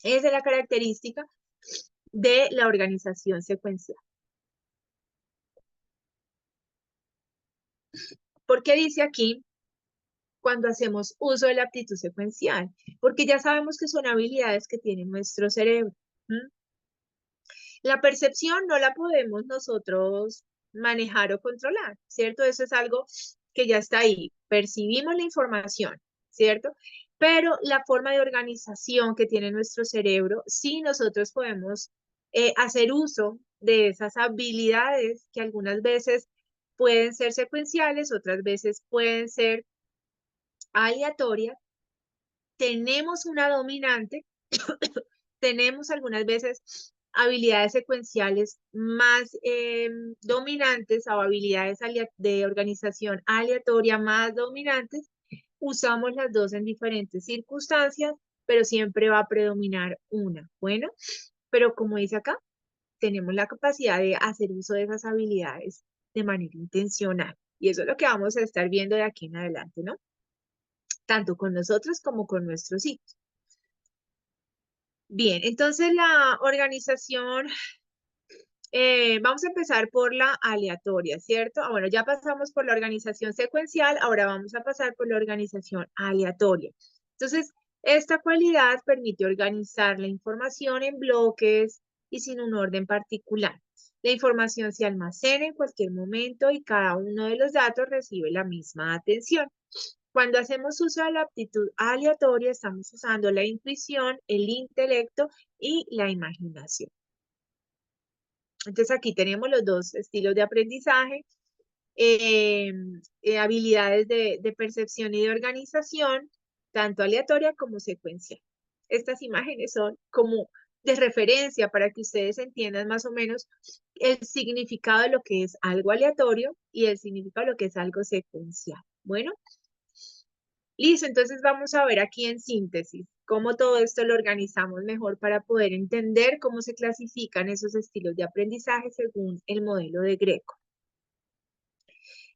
Esa es la característica de la organización secuencial. ¿Por qué dice aquí cuando hacemos uso de la aptitud secuencial? Porque ya sabemos que son habilidades que tiene nuestro cerebro. ¿Mm? La percepción no la podemos nosotros manejar o controlar, ¿cierto? Eso es algo que ya está ahí. Percibimos la información, ¿cierto? Pero la forma de organización que tiene nuestro cerebro, sí nosotros podemos hacer uso de esas habilidades que algunas veces pueden ser secuenciales, otras veces pueden ser aleatorias. Tenemos una dominante, tenemos algunas veces habilidades secuenciales más dominantes o habilidades de organización aleatoria más dominantes. Usamos las dos en diferentes circunstancias, pero siempre va a predominar una. Bueno, pero como dice acá, tenemos la capacidad de hacer uso de esas habilidades de manera intencional. Y eso es lo que vamos a estar viendo de aquí en adelante, ¿no? Tanto con nosotros como con nuestros hijos. Bien, entonces la organización, vamos a empezar por la aleatoria, ¿cierto? Bueno, ya pasamos por la organización secuencial, ahora vamos a pasar por la organización aleatoria. Entonces, esta cualidad permite organizar la información en bloques y sin un orden particular. La información se almacena en cualquier momento y cada uno de los datos recibe la misma atención. Cuando hacemos uso de la aptitud aleatoria, estamos usando la intuición, el intelecto y la imaginación. Entonces aquí tenemos los dos estilos de aprendizaje, habilidades de percepción y de organización, tanto aleatoria como secuencial. Estas imágenes son como de referencia para que ustedes entiendan más o menos el significado de lo que es algo aleatorio y el significado de lo que es algo secuencial. Bueno, listo, entonces vamos a ver aquí en síntesis cómo todo esto lo organizamos mejor para poder entender cómo se clasifican esos estilos de aprendizaje según el modelo de Greco.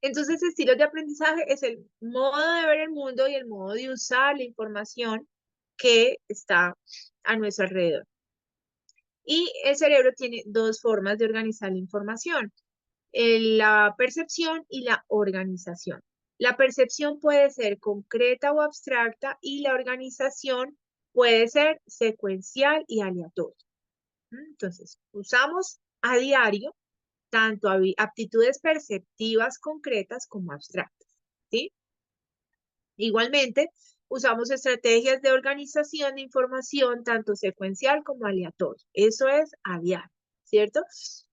Entonces, estilos de aprendizaje es el modo de ver el mundo y el modo de usar la información que está a nuestro alrededor. Y el cerebro tiene dos formas de organizar la información, la percepción y la organización. La percepción puede ser concreta o abstracta y la organización puede ser secuencial y aleatoria. Entonces, usamos a diario tanto aptitudes perceptivas concretas como abstractas, ¿sí? Igualmente, usamos estrategias de organización de información tanto secuencial como aleatoria. Eso es a diario, ¿cierto?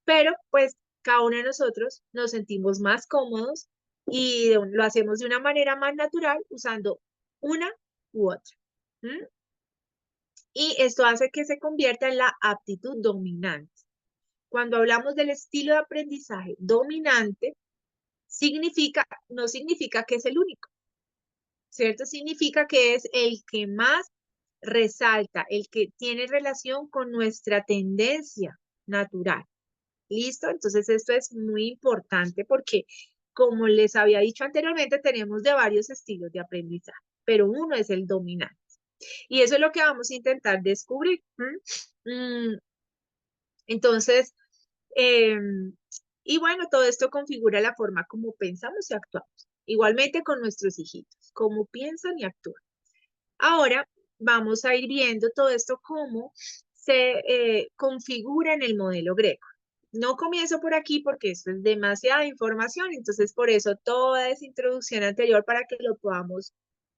Pero pues cada uno de nosotros nos sentimos más cómodos y lo hacemos de una manera más natural usando una u otra. ¿Mm? Y esto hace que se convierta en la aptitud dominante. Cuando hablamos del estilo de aprendizaje dominante, no significa que es el único, ¿cierto? Significa que es el que más resalta, el que tiene relación con nuestra tendencia natural. ¿Listo? Entonces esto es muy importante porque, como les había dicho anteriormente, tenemos de varios estilos de aprendizaje, pero uno es el dominante. Y eso es lo que vamos a intentar descubrir. Entonces, y bueno, todo esto configura la forma como pensamos y actuamos. Igualmente con nuestros hijitos, cómo piensan y actúan. Ahora vamos a ir viendo todo esto cómo se configura en el modelo Greco. No comienzo por aquí porque esto es demasiada información, entonces por eso toda esa introducción anterior para que lo podamos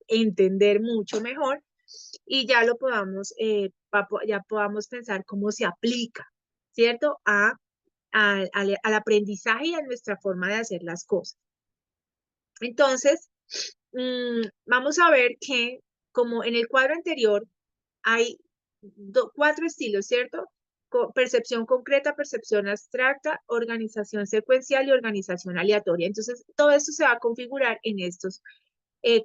entender mucho mejor y ya lo podamos, ya podamos pensar cómo se aplica, ¿cierto? Al aprendizaje y a nuestra forma de hacer las cosas. Entonces, vamos a ver que como en el cuadro anterior hay cuatro estilos, ¿cierto? Percepción concreta, percepción abstracta, organización secuencial y organización aleatoria. Entonces, todo esto se va a configurar en estos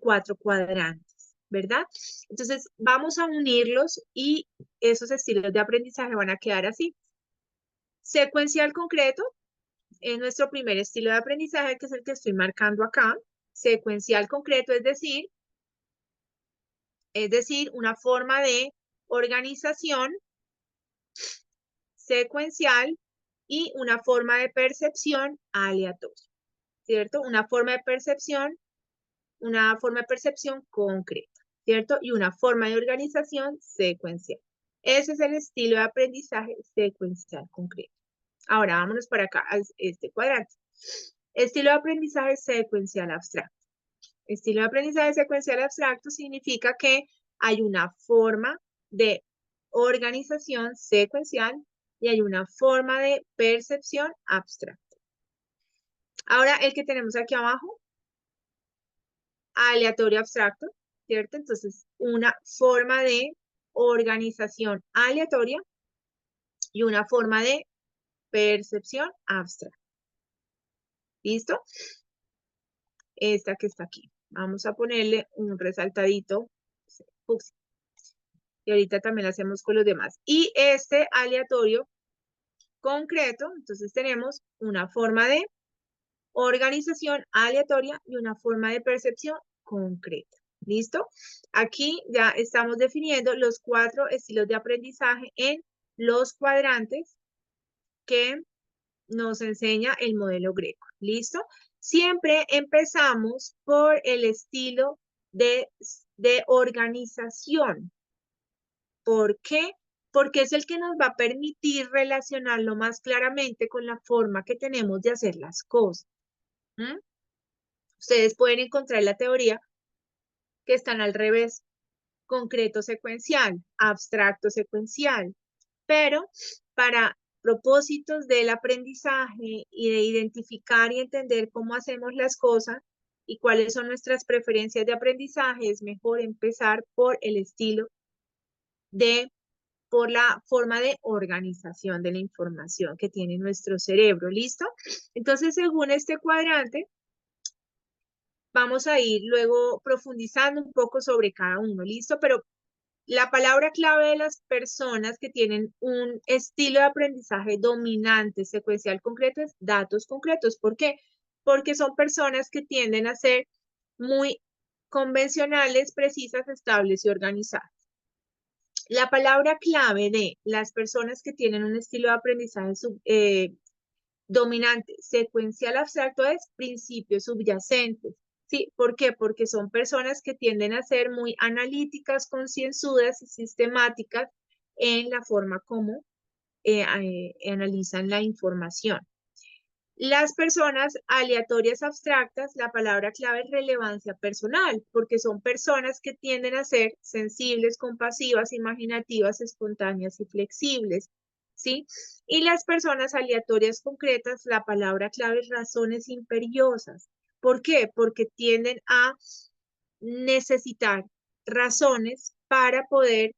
cuatro cuadrantes, ¿verdad? Entonces, vamos a unirlos y esos estilos de aprendizaje van a quedar así. Secuencial concreto en nuestro primer estilo de aprendizaje, que es el que estoy marcando acá, secuencial concreto, es decir, una forma de organización secuencial y una forma de percepción aleatoria, ¿cierto? Una forma de percepción concreta, ¿cierto? Y una forma de organización secuencial. Ese es el estilo de aprendizaje secuencial concreto. Ahora vámonos para acá, a este cuadrante. Estilo de aprendizaje secuencial abstracto. Estilo de aprendizaje secuencial abstracto significa que hay una forma de organización secuencial y hay una forma de percepción abstracta. Ahora, el que tenemos aquí abajo, aleatorio abstracto, ¿cierto? Entonces, una forma de organización aleatoria y una forma de percepción abstracta. ¿Listo? Esta que está aquí. Vamos a ponerle un resaltadito. Ups. Y ahorita también lo hacemos con los demás. Y este aleatorio concreto, entonces tenemos una forma de organización aleatoria y una forma de percepción concreta. ¿Listo? Aquí ya estamos definiendo los 4 estilos de aprendizaje en los cuadrantes que nos enseña el modelo Greco. ¿Listo? Siempre empezamos por el estilo de organización. ¿Por qué? Porque es el que nos va a permitir relacionarlo más claramente con la forma que tenemos de hacer las cosas. ¿Mm? Ustedes pueden encontrar la teoría que están al revés, concreto secuencial, abstracto secuencial, pero para propósitos del aprendizaje y de identificar y entender cómo hacemos las cosas y cuáles son nuestras preferencias de aprendizaje, es mejor empezar por el estilo por la forma de organización de la información que tiene nuestro cerebro, ¿listo? Entonces, según este cuadrante, vamos a ir luego profundizando un poco sobre cada uno, ¿listo? Pero la palabra clave de las personas que tienen un estilo de aprendizaje dominante, secuencial concreto, es datos concretos. ¿Por qué? Porque son personas que tienden a ser muy convencionales, precisas, estables y organizadas. La palabra clave de las personas que tienen un estilo de aprendizaje dominante, secuencial abstracto es principios subyacentes. ¿Sí? ¿Por qué? Porque son personas que tienden a ser muy analíticas, concienzudas y sistemáticas en la forma como analizan la información. Las personas aleatorias abstractas, la palabra clave es relevancia personal, porque son personas que tienden a ser sensibles, compasivas, imaginativas, espontáneas y flexibles, ¿sí? Y las personas aleatorias concretas, la palabra clave es razones imperiosas. ¿Por qué? Porque tienden a necesitar razones para poder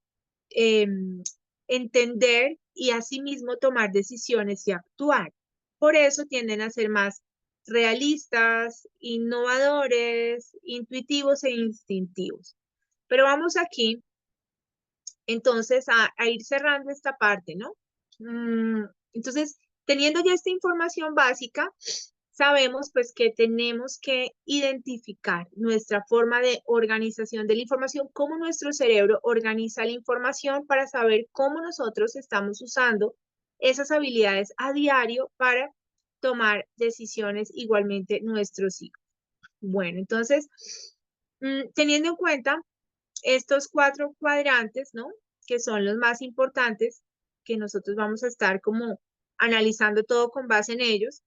entender y asimismo tomar decisiones y actuar. Por eso tienden a ser más realistas, innovadores, intuitivos e instintivos. Pero vamos aquí entonces a ir cerrando esta parte, ¿no? Entonces, teniendo ya esta información básica, sabemos pues que tenemos que identificar nuestra forma de organización de la información, cómo nuestro cerebro organiza la información para saber cómo nosotros estamos usando esas habilidades a diario para tomar decisiones igualmente nuestros hijos. Bueno, entonces, teniendo en cuenta estos 4 cuadrantes, ¿no? Que son los más importantes, que nosotros vamos a estar como analizando todo con base en ellos.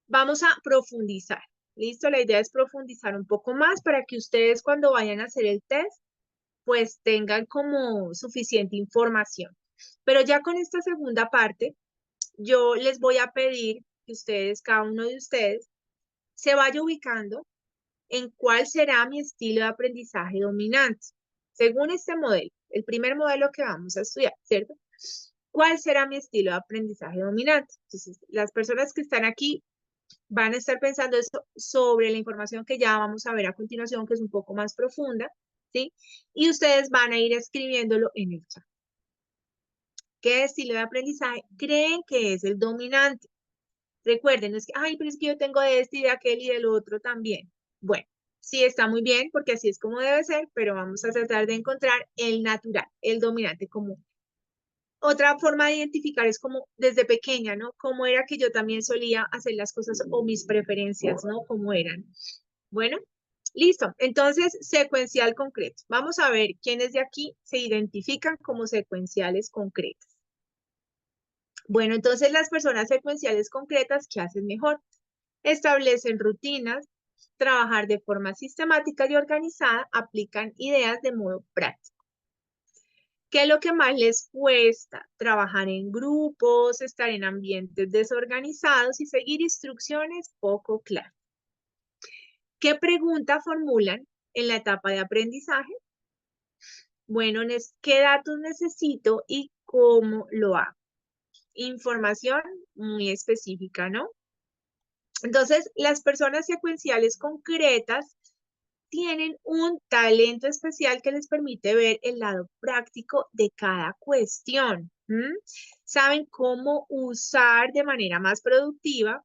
Vamos a profundizar. ¿Listo? La idea es profundizar un poco más para que ustedes cuando vayan a hacer el test, pues tengan como suficiente información. Pero ya con esta segunda parte, yo les voy a pedir que ustedes, cada uno de ustedes, se vaya ubicando en cuál será mi estilo de aprendizaje dominante. Según este modelo, el primer modelo que vamos a estudiar, ¿cierto? ¿Cuál será mi estilo de aprendizaje dominante? Entonces, las personas que están aquí van a estar pensando eso sobre la información que ya vamos a ver a continuación, que es un poco más profunda, ¿sí? Y ustedes van a ir escribiéndolo en el chat. ¿Qué estilo de aprendizaje creen que es el dominante? Recuerden, no es que, ay, pero es que yo tengo de este y de aquel y del otro también. Bueno, sí está muy bien porque así es como debe ser, pero vamos a tratar de encontrar el natural, el dominante común. Otra forma de identificar es como desde pequeña, ¿no? Cómo era que yo también solía hacer las cosas o mis preferencias, ¿no? Cómo eran. Bueno, listo. Entonces, secuencial concreto. Vamos a ver quiénes de aquí se identifican como secuenciales concretas. Bueno, entonces las personas secuenciales concretas, ¿qué hacen mejor? Establecen rutinas, trabajar de forma sistemática y organizada, aplican ideas de modo práctico. ¿Qué es lo que más les cuesta? Trabajar en grupos, estar en ambientes desorganizados y seguir instrucciones poco claras. ¿Qué pregunta formulan en la etapa de aprendizaje? Bueno, ¿qué datos necesito y cómo lo hago? Información muy específica, ¿no? Entonces, las personas secuenciales concretas tienen un talento especial que les permite ver el lado práctico de cada cuestión. Saben cómo usar de manera más productiva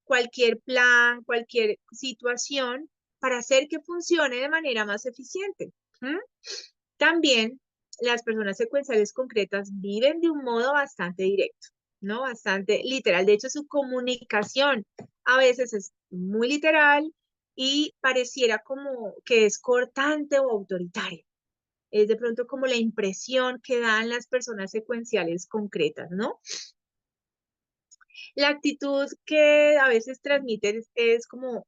cualquier plan, cualquier situación para hacer que funcione de manera más eficiente. También las personas secuenciales concretas viven de un modo bastante directo, ¿no? Bastante literal. De hecho, su comunicación a veces es muy literal y pareciera como que es cortante o autoritaria. Es de pronto como la impresión que dan las personas secuenciales concretas, ¿no? La actitud que a veces transmiten es como,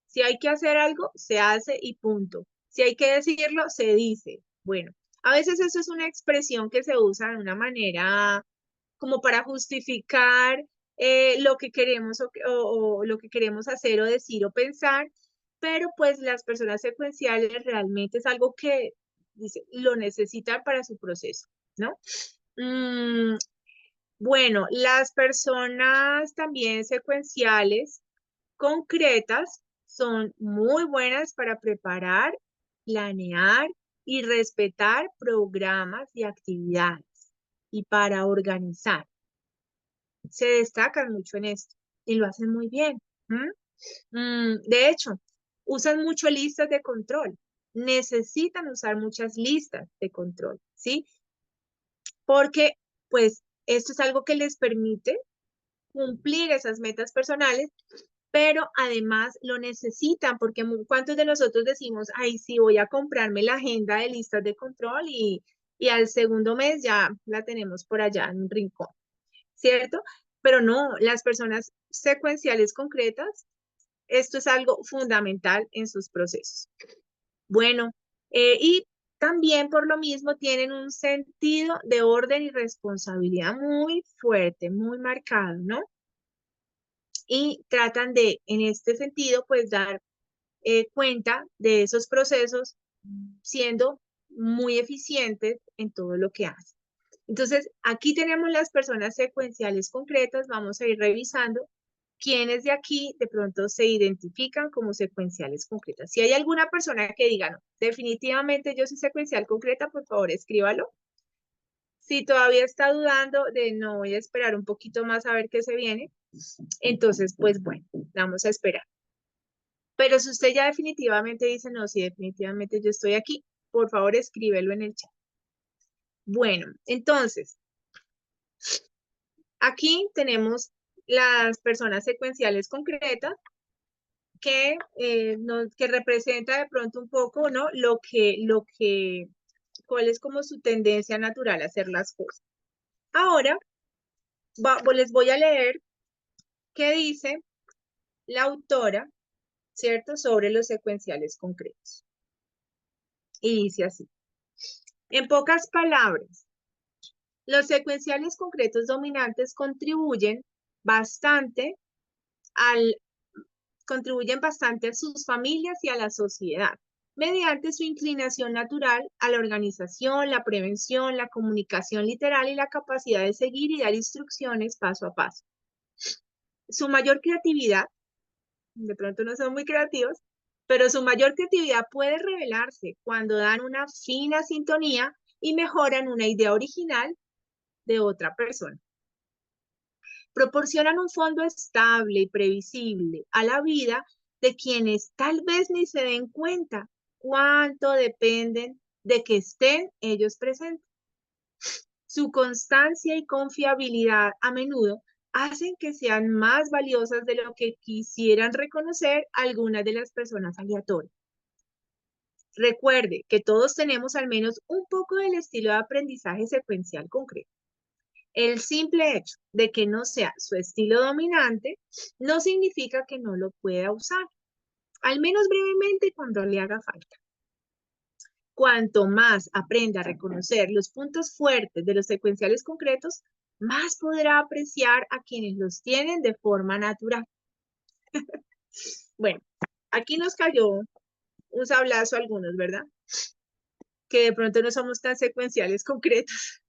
si hay que hacer algo, se hace y punto. Si hay que decirlo, se dice. Bueno, a veces eso es una expresión que se usa de una manera como para justificar lo que queremos o lo que queremos hacer o decir o pensar, pero pues las personas secuenciales realmente es algo que dice, lo necesitan para su proceso, ¿no? Mm, bueno, las personas también secuenciales concretas son muy buenas para preparar, planear y respetar programas y actividades y para organizar. Se destacan mucho en esto y lo hacen muy bien. De hecho, usan mucho listas de control. Necesitan usar muchas listas de control, ¿sí? Porque, pues, esto es algo que les permite cumplir esas metas personales, pero además lo necesitan, porque ¿cuántos de nosotros decimos, ay, sí, voy a comprarme la agenda de listas de control y al segundo mes ya la tenemos por allá en un rincón, ¿cierto? Pero no, las personas secuenciales concretas, esto es algo fundamental en sus procesos. Bueno, y también por lo mismo tienen un sentido de orden y responsabilidad muy fuerte, muy marcado, ¿no? Y tratan de, en este sentido, pues dar cuenta de esos procesos siendo muy eficientes en todo lo que hacen. Entonces, aquí tenemos las personas secuenciales concretas, vamos a ir revisando quiénes de aquí de pronto se identifican como secuenciales concretas. Si hay alguna persona que diga, no, definitivamente yo soy secuencial concreta, por favor escríbalo. Si todavía está dudando de no, voy a esperar un poquito más a ver qué se viene, entonces, pues bueno, vamos a esperar. Pero si usted ya definitivamente dice, no, sí, definitivamente yo estoy aquí, por favor escríbelo en el chat. Bueno, entonces, aquí tenemos las personas secuenciales concretas que representa de pronto un poco, ¿no? Cuál es como su tendencia natural a hacer las cosas. Ahora, les voy a leer qué dice la autora, ¿cierto? Sobre los secuenciales concretos. Y dice así. En pocas palabras, los secuenciales concretos dominantes al, contribuyen bastante a sus familias y a la sociedad, mediante su inclinación natural a la organización, la prevención, la comunicación literal y la capacidad de seguir y dar instrucciones paso a paso. Su mayor creatividad, de pronto no son muy creativos, pero su mayor creatividad puede revelarse cuando dan una fina sintonía y mejoran una idea original de otra persona. proporcionan un fondo estable y previsible a la vida de quienes tal vez ni se den cuenta cuánto dependen de que estén ellos presentes. Su constancia y confiabilidad a menudo hacen que sean más valiosas de lo que quisieran reconocer algunas de las personas aleatorias. Recuerde que todos tenemos al menos un poco del estilo de aprendizaje secuencial concreto. El simple hecho de que no sea su estilo dominante no significa que no lo pueda usar, al menos brevemente cuando le haga falta. Cuanto más aprenda a reconocer los puntos fuertes de los secuenciales concretos, más podrá apreciar a quienes los tienen de forma natural. Bueno, aquí nos cayó un sablazo a algunos, ¿verdad? Que de pronto no somos tan secuenciales concretos.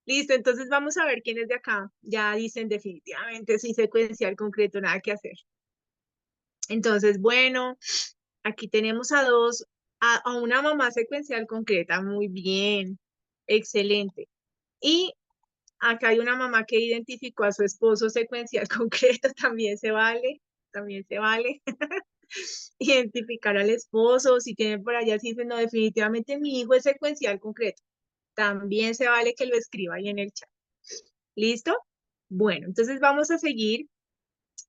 Listo, entonces vamos a ver quiénes de acá ya dicen definitivamente sí, secuencial concreto, nada que hacer. Entonces, bueno, aquí tenemos a una mamá secuencial concreta, muy bien, excelente. Y acá hay una mamá que identificó a su esposo secuencial concreto, también se vale, también se vale. Identificar al esposo, si tienen por allá, si dicen, no, definitivamente mi hijo es secuencial concreto, también se vale que lo escriba ahí en el chat. ¿Listo? Bueno, entonces vamos a seguir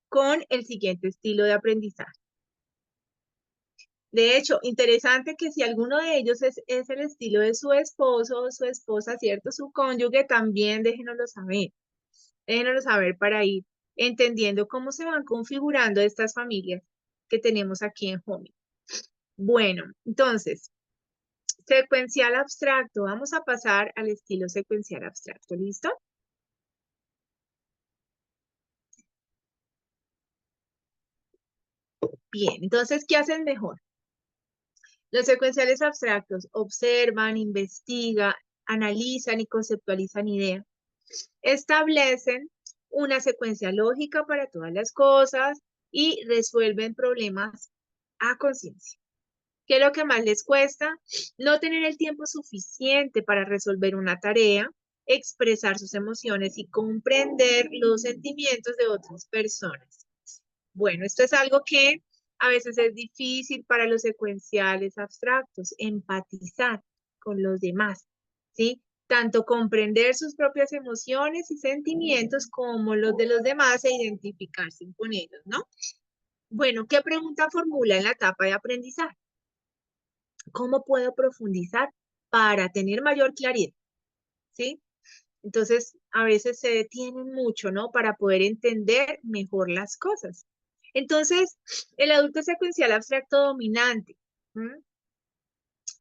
con el siguiente estilo de aprendizaje. De hecho, interesante que si alguno de ellos es el estilo de su esposo o su esposa, ¿cierto? Su cónyuge, también déjenoslo saber. Déjenoslo saber para ir entendiendo cómo se van configurando estas familias que tenemos aquí en Home. Bueno, entonces, secuencial abstracto. Vamos a pasar al estilo secuencial abstracto. ¿Listo? Bien, entonces, ¿qué hacen mejor? Los secuenciales abstractos observan, investigan, analizan y conceptualizan ideas. Establecen una secuencia lógica para todas las cosas y resuelven problemas a conciencia. ¿Qué es lo que más les cuesta? No tener el tiempo suficiente para resolver una tarea, expresar sus emociones y comprender los sentimientos de otras personas. Bueno, esto es algo que a veces es difícil para los secuenciales abstractos, empatizar con los demás, ¿sí? Tanto comprender sus propias emociones y sentimientos como los de los demás e identificarse con ellos, ¿no? Bueno, ¿qué pregunta formula en la etapa de aprendizaje? ¿Cómo puedo profundizar para tener mayor claridad? ¿Sí? Entonces, a veces se detienen mucho, ¿no? Para poder entender mejor las cosas. Entonces, el adulto secuencial abstracto dominante, ¿m?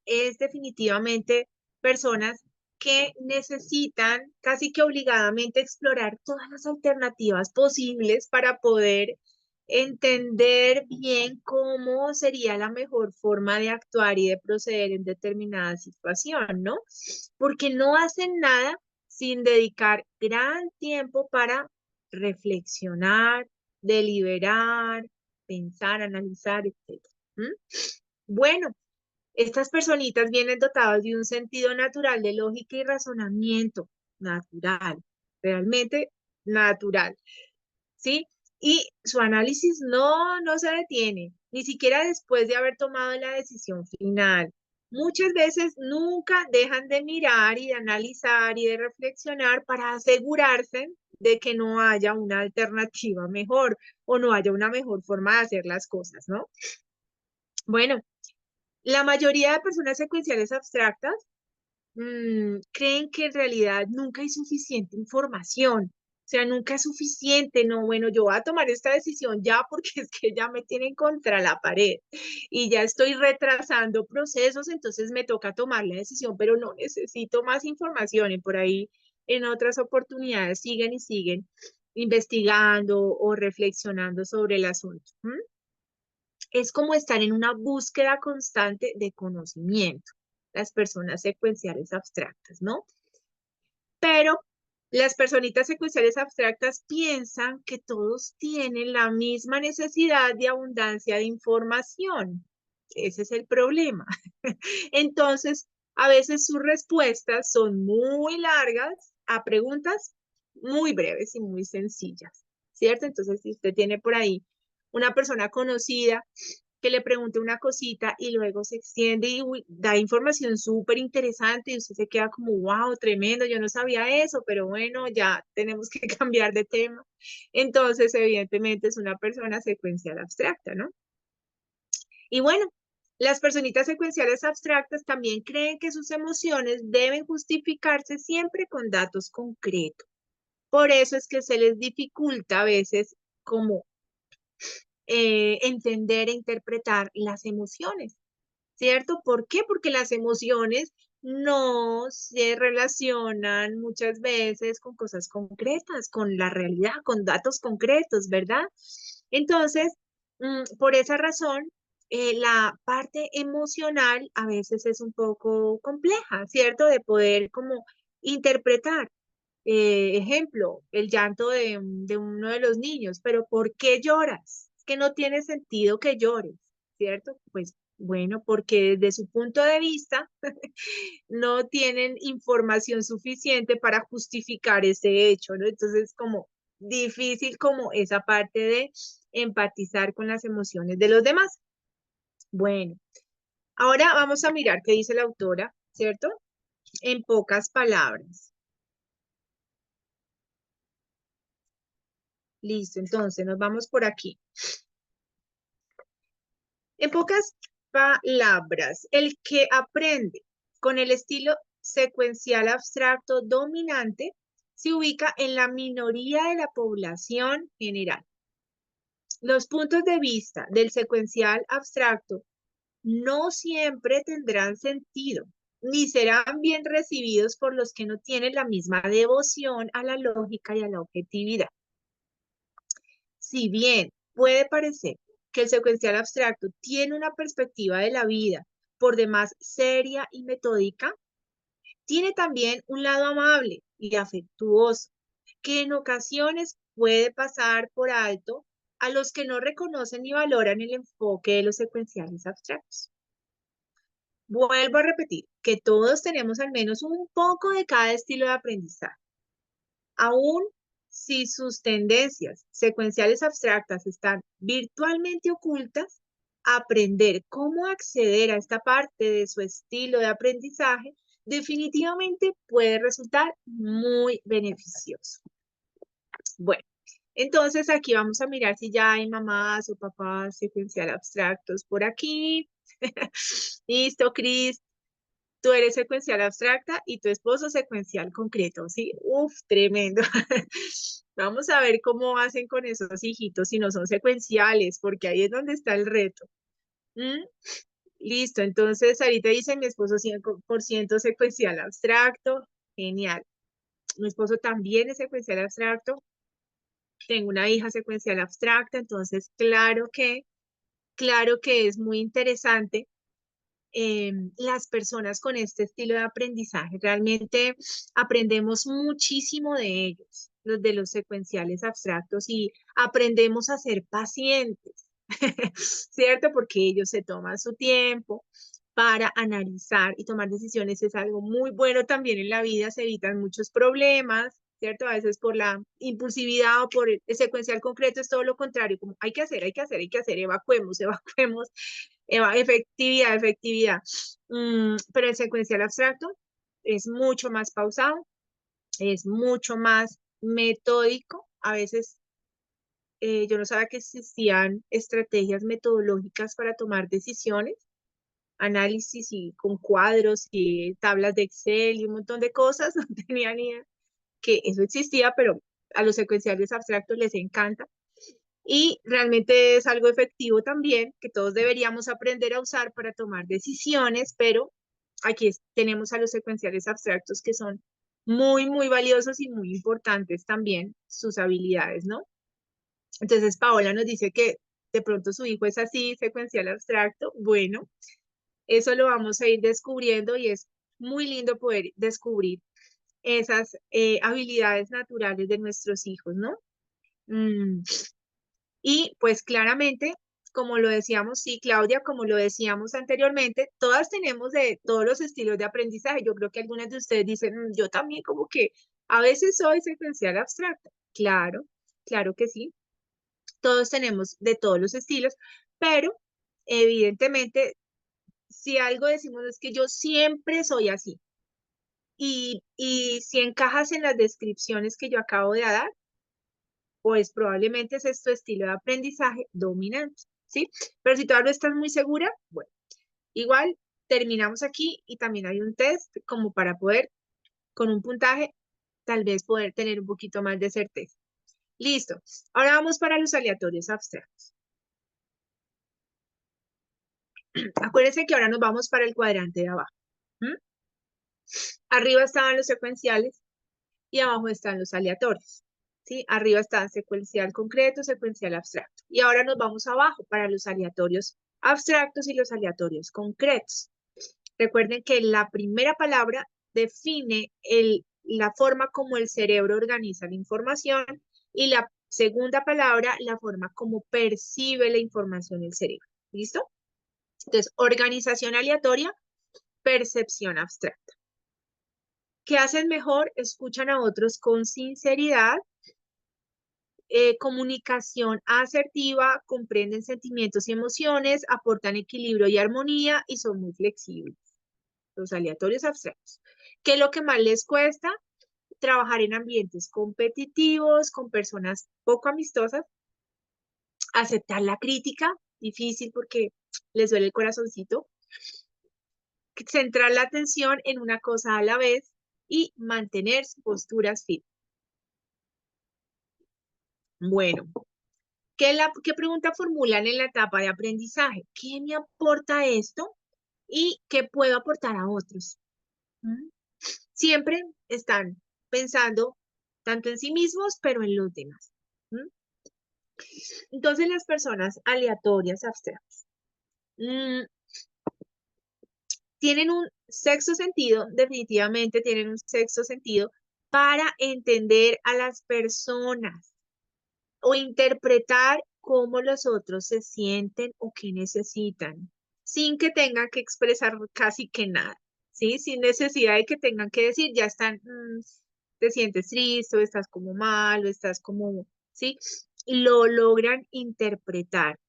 Es definitivamente personas que necesitan casi que obligadamente explorar todas las alternativas posibles para poder entender bien cómo sería la mejor forma de actuar y de proceder en determinada situación, ¿no? Porque no hacen nada sin dedicar gran tiempo para reflexionar, deliberar, pensar, analizar, etc. ¿Mm? Bueno, estas personitas vienen dotadas de un sentido natural de lógica y razonamiento, natural, realmente natural, ¿sí? Y su análisis no se detiene, ni siquiera después de haber tomado la decisión final. Muchas veces nunca dejan de mirar y de analizar y de reflexionar para asegurarse de que no haya una alternativa mejor o no haya una mejor forma de hacer las cosas, ¿no? Bueno, la mayoría de personas secuenciales abstractas creen que en realidad nunca hay suficiente información. O sea, nunca es suficiente, no, bueno, yo voy a tomar esta decisión ya porque es que ya me tienen contra la pared y ya estoy retrasando procesos, entonces me toca tomar la decisión, pero no necesito más información y por ahí en otras oportunidades siguen y siguen investigando o reflexionando sobre el asunto. Es como estar en una búsqueda constante de conocimiento, las personas secuenciales abstractas, ¿no? Pero las personitas secuenciales abstractas piensan que todos tienen la misma necesidad de abundancia de información. Ese es el problema. Entonces, a veces sus respuestas son muy largas a preguntas muy breves y muy sencillas, ¿cierto? Entonces, si usted tiene por ahí una persona conocida que le pregunte una cosita y luego se extiende y uy, da información súper interesante y usted se queda como, wow, tremendo, yo no sabía eso, pero bueno, ya tenemos que cambiar de tema. Entonces, evidentemente es una persona secuencial abstracta, ¿no? Y bueno, las personitas secuenciales abstractas también creen que sus emociones deben justificarse siempre con datos concretos. Por eso es que se les dificulta a veces como entender e interpretar las emociones, ¿cierto? ¿Por qué? Porque las emociones no se relacionan muchas veces con cosas concretas, con la realidad, con datos concretos, ¿verdad? Entonces, por esa razón, la parte emocional a veces es un poco compleja, ¿cierto? De poder como interpretar. Ejemplo, el llanto de uno de los niños, pero ¿por qué lloras? Es que no tiene sentido que llores, ¿cierto? Pues bueno, porque desde su punto de vista no tienen información suficiente para justificar ese hecho, ¿no? Entonces, como difícil como esa parte de empatizar con las emociones de los demás. Bueno, ahora vamos a mirar qué dice la autora, ¿cierto? En pocas palabras. Listo, entonces nos vamos por aquí. En pocas palabras, el que aprende con el estilo secuencial abstracto dominante se ubica en la minoría de la población general. Los puntos de vista del secuencial abstracto no siempre tendrán sentido, ni serán bien recibidos por los que no tienen la misma devoción a la lógica y a la objetividad. Si bien puede parecer que el secuencial abstracto tiene una perspectiva de la vida por demás seria y metódica, tiene también un lado amable y afectuoso, que en ocasiones puede pasar por alto a los que no reconocen ni valoran el enfoque de los secuenciales abstractos. Vuelvo a repetir que todos tenemos al menos un poco de cada estilo de aprendizaje. Aún si sus tendencias secuenciales abstractas están virtualmente ocultas, aprender cómo acceder a esta parte de su estilo de aprendizaje definitivamente puede resultar muy beneficioso. Bueno, entonces aquí vamos a mirar si ya hay mamás o papás secuencial abstractos por aquí. Listo, Cris. Tú eres secuencial abstracta y tu esposo secuencial concreto, ¿sí? Uf, tremendo. Vamos a ver cómo hacen con esos hijitos si no son secuenciales, porque ahí es donde está el reto. ¿Mm? Listo, entonces ahorita dice mi esposo 100% secuencial abstracto. Genial. Mi esposo también es secuencial abstracto. Tengo una hija secuencial abstracta, entonces claro que es muy interesante las personas con este estilo de aprendizaje. Realmente aprendemos muchísimo de ellos, los de los secuenciales abstractos, y aprendemos a ser pacientes, ¿cierto? Porque ellos se toman su tiempo para analizar y tomar decisiones. Es algo muy bueno también en la vida, se evitan muchos problemas. ¿Cierto? A veces por la impulsividad o por el secuencial concreto es todo lo contrario, como hay que hacer, hay que hacer, hay que hacer, evacuemos, evacuemos. Efectividad, efectividad. Pero el secuencial abstracto es mucho más pausado, es mucho más metódico. A veces yo no sabía que existían estrategias metodológicas para tomar decisiones, análisis y con cuadros y tablas de Excel y un montón de cosas. No tenía ni idea que eso existía, pero a los secuenciales abstractos les encanta. Y realmente es algo efectivo también que todos deberíamos aprender a usar para tomar decisiones, pero aquí tenemos a los secuenciales abstractos que son muy, muy valiosos y muy importantes también sus habilidades, ¿no? Entonces, Paola nos dice que de pronto su hijo es así, secuencial abstracto. Bueno, eso lo vamos a ir descubriendo y es muy lindo poder descubrir esas habilidades naturales de nuestros hijos, ¿no? Mm, Y pues claramente, como lo decíamos, sí, Claudia, como lo decíamos anteriormente, todas tenemos de todos los estilos de aprendizaje. Yo creo que algunas de ustedes dicen, yo también como que A veces soy secuencial abstracta. Claro, claro que sí. Todos tenemos de todos los estilos, pero evidentemente, si algo decimos es que yo siempre soy así. Y si encajas en las descripciones que yo acabo de dar, pues probablemente ese es tu estilo de aprendizaje dominante, ¿sí? Pero si todavía no estás muy segura, bueno, igual terminamos aquí y también hay un test como para poder, con un puntaje, tal vez poder tener un poquito más de certeza. Listo. Ahora vamos para los aleatorios abstractos. Acuérdense que ahora nos vamos para el cuadrante de abajo. ¿Mm? Arriba estaban los secuenciales y abajo están los aleatorios. ¿Sí? Arriba están secuencial concreto, secuencial abstracto. Y ahora nos vamos abajo para los aleatorios abstractos y los aleatorios concretos. Recuerden que la primera palabra define la forma como el cerebro organiza la información y la segunda palabra la forma como percibe la información el cerebro. ¿Listo? Entonces, organización aleatoria, percepción abstracta. ¿Qué hacen mejor? Escuchan a otros con sinceridad, comunicación asertiva, comprenden sentimientos y emociones, aportan equilibrio y armonía y son muy flexibles. Los aleatorios abstractos. ¿Qué es lo que más les cuesta? Trabajar en ambientes competitivos, con personas poco amistosas, aceptar la crítica, difícil porque les duele el corazoncito, centrar la atención en una cosa a la vez y mantener posturas firmes. Bueno, ¿qué pregunta formulan en la etapa de aprendizaje? ¿Qué me aporta esto y qué puedo aportar a otros? ¿Mm? Siempre están pensando tanto en sí mismos, pero en los demás. ¿Mm? Entonces, las personas aleatorias abstractas tienen un sexto sentido, definitivamente tienen un sexto sentido para entender a las personas o interpretar cómo los otros se sienten o qué necesitan, sin que tengan que expresar casi que nada, ¿sí? Sin necesidad de que tengan que decir, ya están, te sientes triste, o estás como mal, o estás como, ¿sí? Lo logran interpretar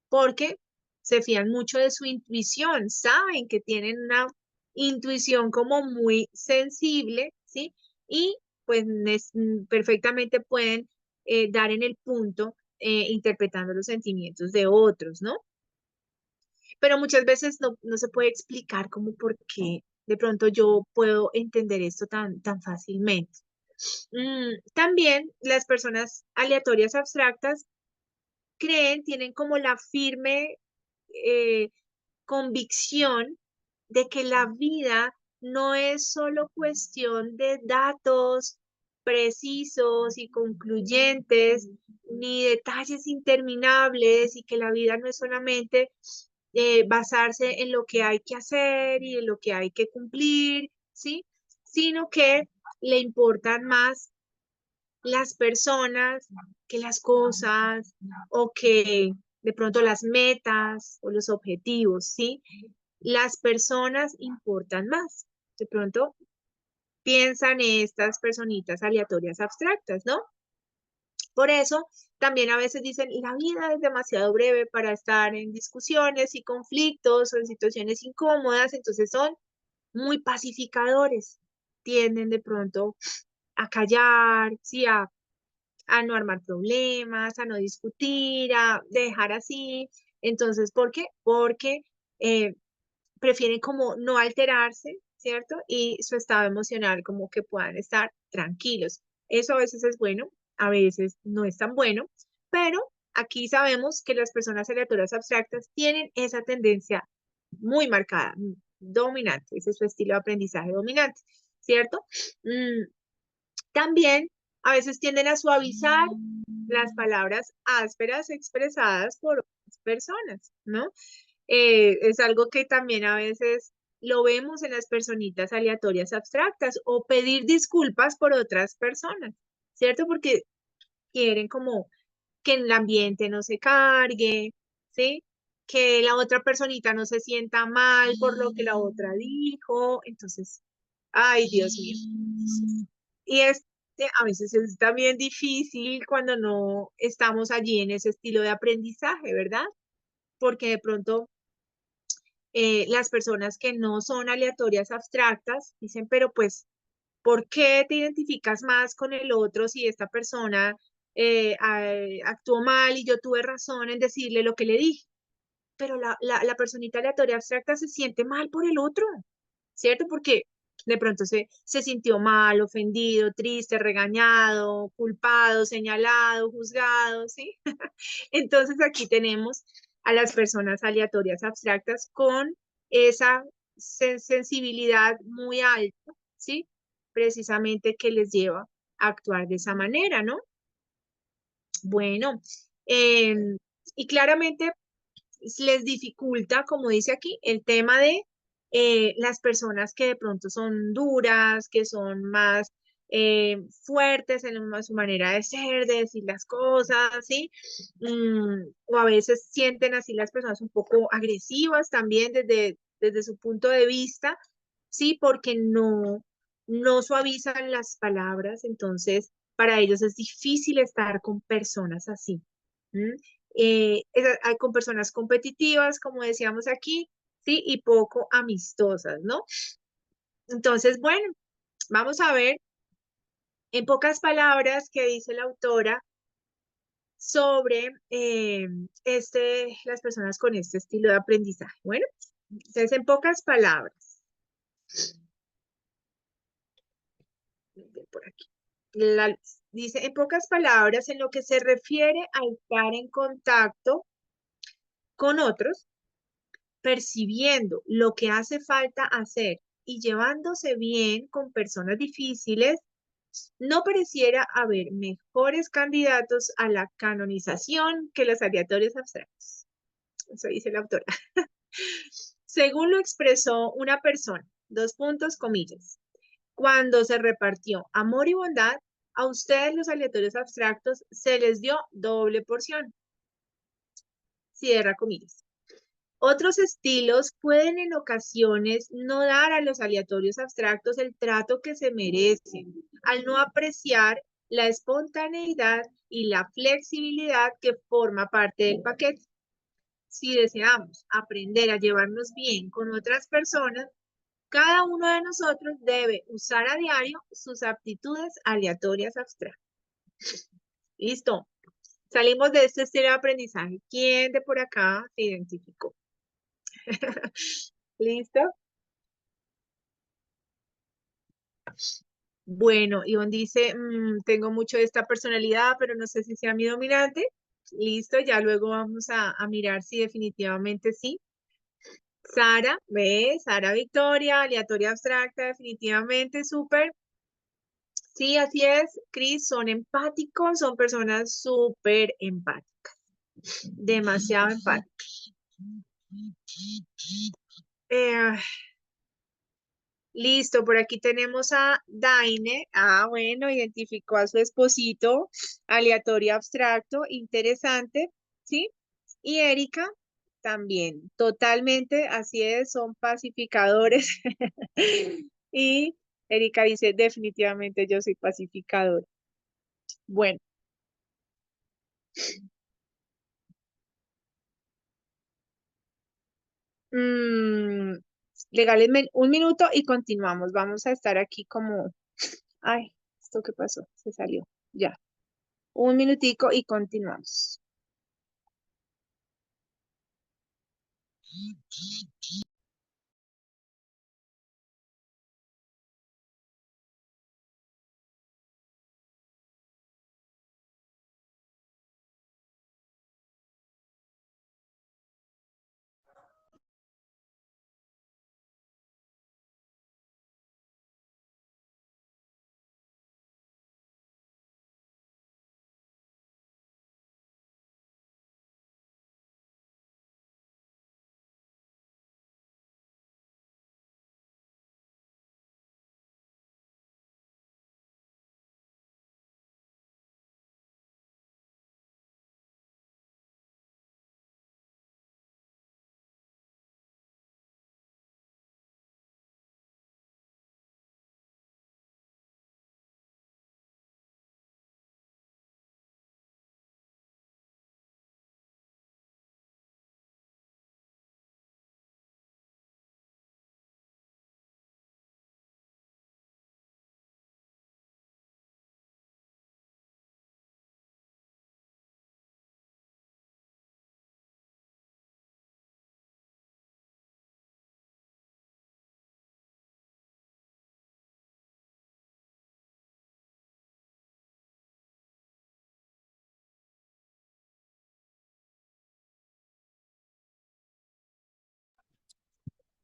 porque se fían mucho de su intuición, saben que tienen una intuición como muy sensible, ¿sí? Y pues perfectamente pueden dar en el punto interpretando los sentimientos de otros, ¿no? Pero muchas veces no se puede explicar como por qué de pronto yo puedo entender esto tan fácilmente. También las personas aleatorias abstractas tienen como la firme eh, convicción de que la vida no es solo cuestión de datos precisos y concluyentes, ni detalles interminables, y que la vida no es solamente basarse en lo que hay que hacer y en lo que hay que cumplir, ¿sí? Sino que le importan más las personas que las cosas o que de pronto las metas o los objetivos, ¿sí? Las personas importan más. De pronto piensan estas personitas aleatorias abstractas, ¿no? Por eso también a veces dicen, la vida es demasiado breve para estar en discusiones y conflictos o en situaciones incómodas, entonces son muy pacificadores, tienden de pronto a callar, ¿sí? A no armar problemas, a no discutir, a dejar así. Entonces, ¿por qué? Porque prefieren como no alterarse, ¿cierto? Y su estado emocional como que puedan estar tranquilos. Eso a veces es bueno, a veces no es tan bueno, pero aquí sabemos que las personas aleatorias abstractas tienen esa tendencia muy marcada, dominante, ese es su estilo de aprendizaje dominante, ¿cierto? También a veces tienden a suavizar las palabras ásperas expresadas por otras personas, ¿no? Es algo que también a veces lo vemos en las personitas aleatorias abstractas o pedir disculpas por otras personas, ¿cierto? Porque quieren como que el ambiente no se cargue, ¿sí? Que la otra personita no se sienta mal por lo que la otra dijo. Entonces, ay, Dios mío. Y es claramente a veces es también difícil cuando no estamos allí en ese estilo de aprendizaje, ¿verdad? Porque de pronto las personas que no son aleatorias abstractas dicen, pero pues, ¿por qué te identificas más con el otro si esta persona actuó mal y yo tuve razón en decirle lo que le dije? Pero la personita aleatoria abstracta se siente mal por el otro, ¿cierto? Porque de pronto se sintió mal, ofendido, triste, regañado, culpado, señalado, juzgado, ¿sí? Entonces aquí tenemos a las personas aleatorias abstractas con esa sensibilidad muy alta, ¿sí? Precisamente que les lleva a actuar de esa manera, ¿no? Bueno, y claramente les dificulta, como dice aquí, el tema de las personas que de pronto son duras, que son más fuertes en su manera de ser, de decir las cosas, ¿sí? O a veces sienten así las personas un poco agresivas también desde su punto de vista, ¿sí? Porque no suavizan las palabras, entonces para ellos es difícil estar con personas así. ¿M? Hay con personas competitivas, como decíamos aquí, ¿sí? Y poco amistosas, ¿no? Entonces, bueno, vamos a ver en pocas palabras qué dice la autora sobre las personas con este estilo de aprendizaje. Bueno, entonces en pocas palabras, por aquí, dice en pocas palabras, en lo que se refiere a estar en contacto con otros, percibiendo lo que hace falta hacer y llevándose bien con personas difíciles, no pareciera haber mejores candidatos a la canonización que los aleatorios abstractos. Eso dice la autora. Según lo expresó una persona, dos puntos, comillas, cuando se repartió amor y bondad, a ustedes los aleatorios abstractos se les dio doble porción. Cierra comillas. Otros estilos pueden en ocasiones no dar a los aleatorios abstractos el trato que se merecen, al no apreciar la espontaneidad y la flexibilidad que forma parte del paquete. Si deseamos aprender a llevarnos bien con otras personas, cada uno de nosotros debe usar a diario sus aptitudes aleatorias abstractas. Listo. Salimos de este estilo de aprendizaje. ¿Quién de por acá se identificó? ¿Listo? Bueno, Ivonne dice, tengo mucho de esta personalidad, pero no sé si sea mi dominante. Listo, ya luego vamos a mirar si definitivamente sí. Sara, ¿ves? Sara Victoria, aleatoria abstracta, definitivamente, súper. Sí, así es, Cris, son empáticos, son personas súper empáticas, demasiado empáticas. Eh, Listo, por aquí tenemos a Daine. Ah, bueno, identificó a su esposito, aleatorio abstracto, interesante, ¿sí? Y Erika también, totalmente, así es, son pacificadores. Y Erika dice, definitivamente yo soy pacificador. Bueno, mm, regáleme un minuto y continuamos. Vamos a estar aquí como, ay, ¿esto qué pasó? Se salió. Ya. Un minutico y continuamos.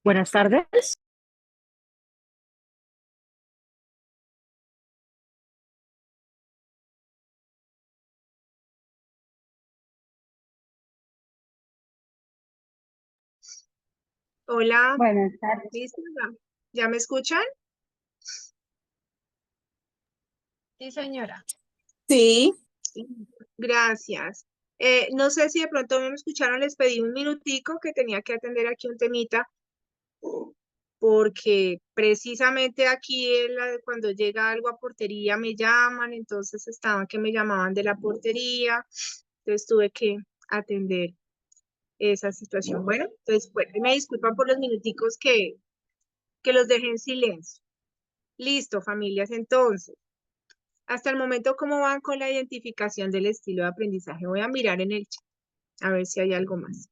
Buenas tardes. Hola, Buenas tardes. ¿listo? ¿Ya me escuchan? Sí, señora. Sí, Gracias. No sé si de pronto no me escucharon, les pedí un minutico que tenía que atender aquí un temita, porque precisamente aquí cuando llega algo a portería me llaman, entonces estaban que me llamaban de la portería, entonces tuve que atender esa situación. Bueno, entonces me disculpan por los minuticos que los dejé en silencio. Listo, familias, entonces. Hasta el momento, ¿cómo van con la identificación del estilo de aprendizaje? Voy a mirar en el chat, a ver si hay algo más.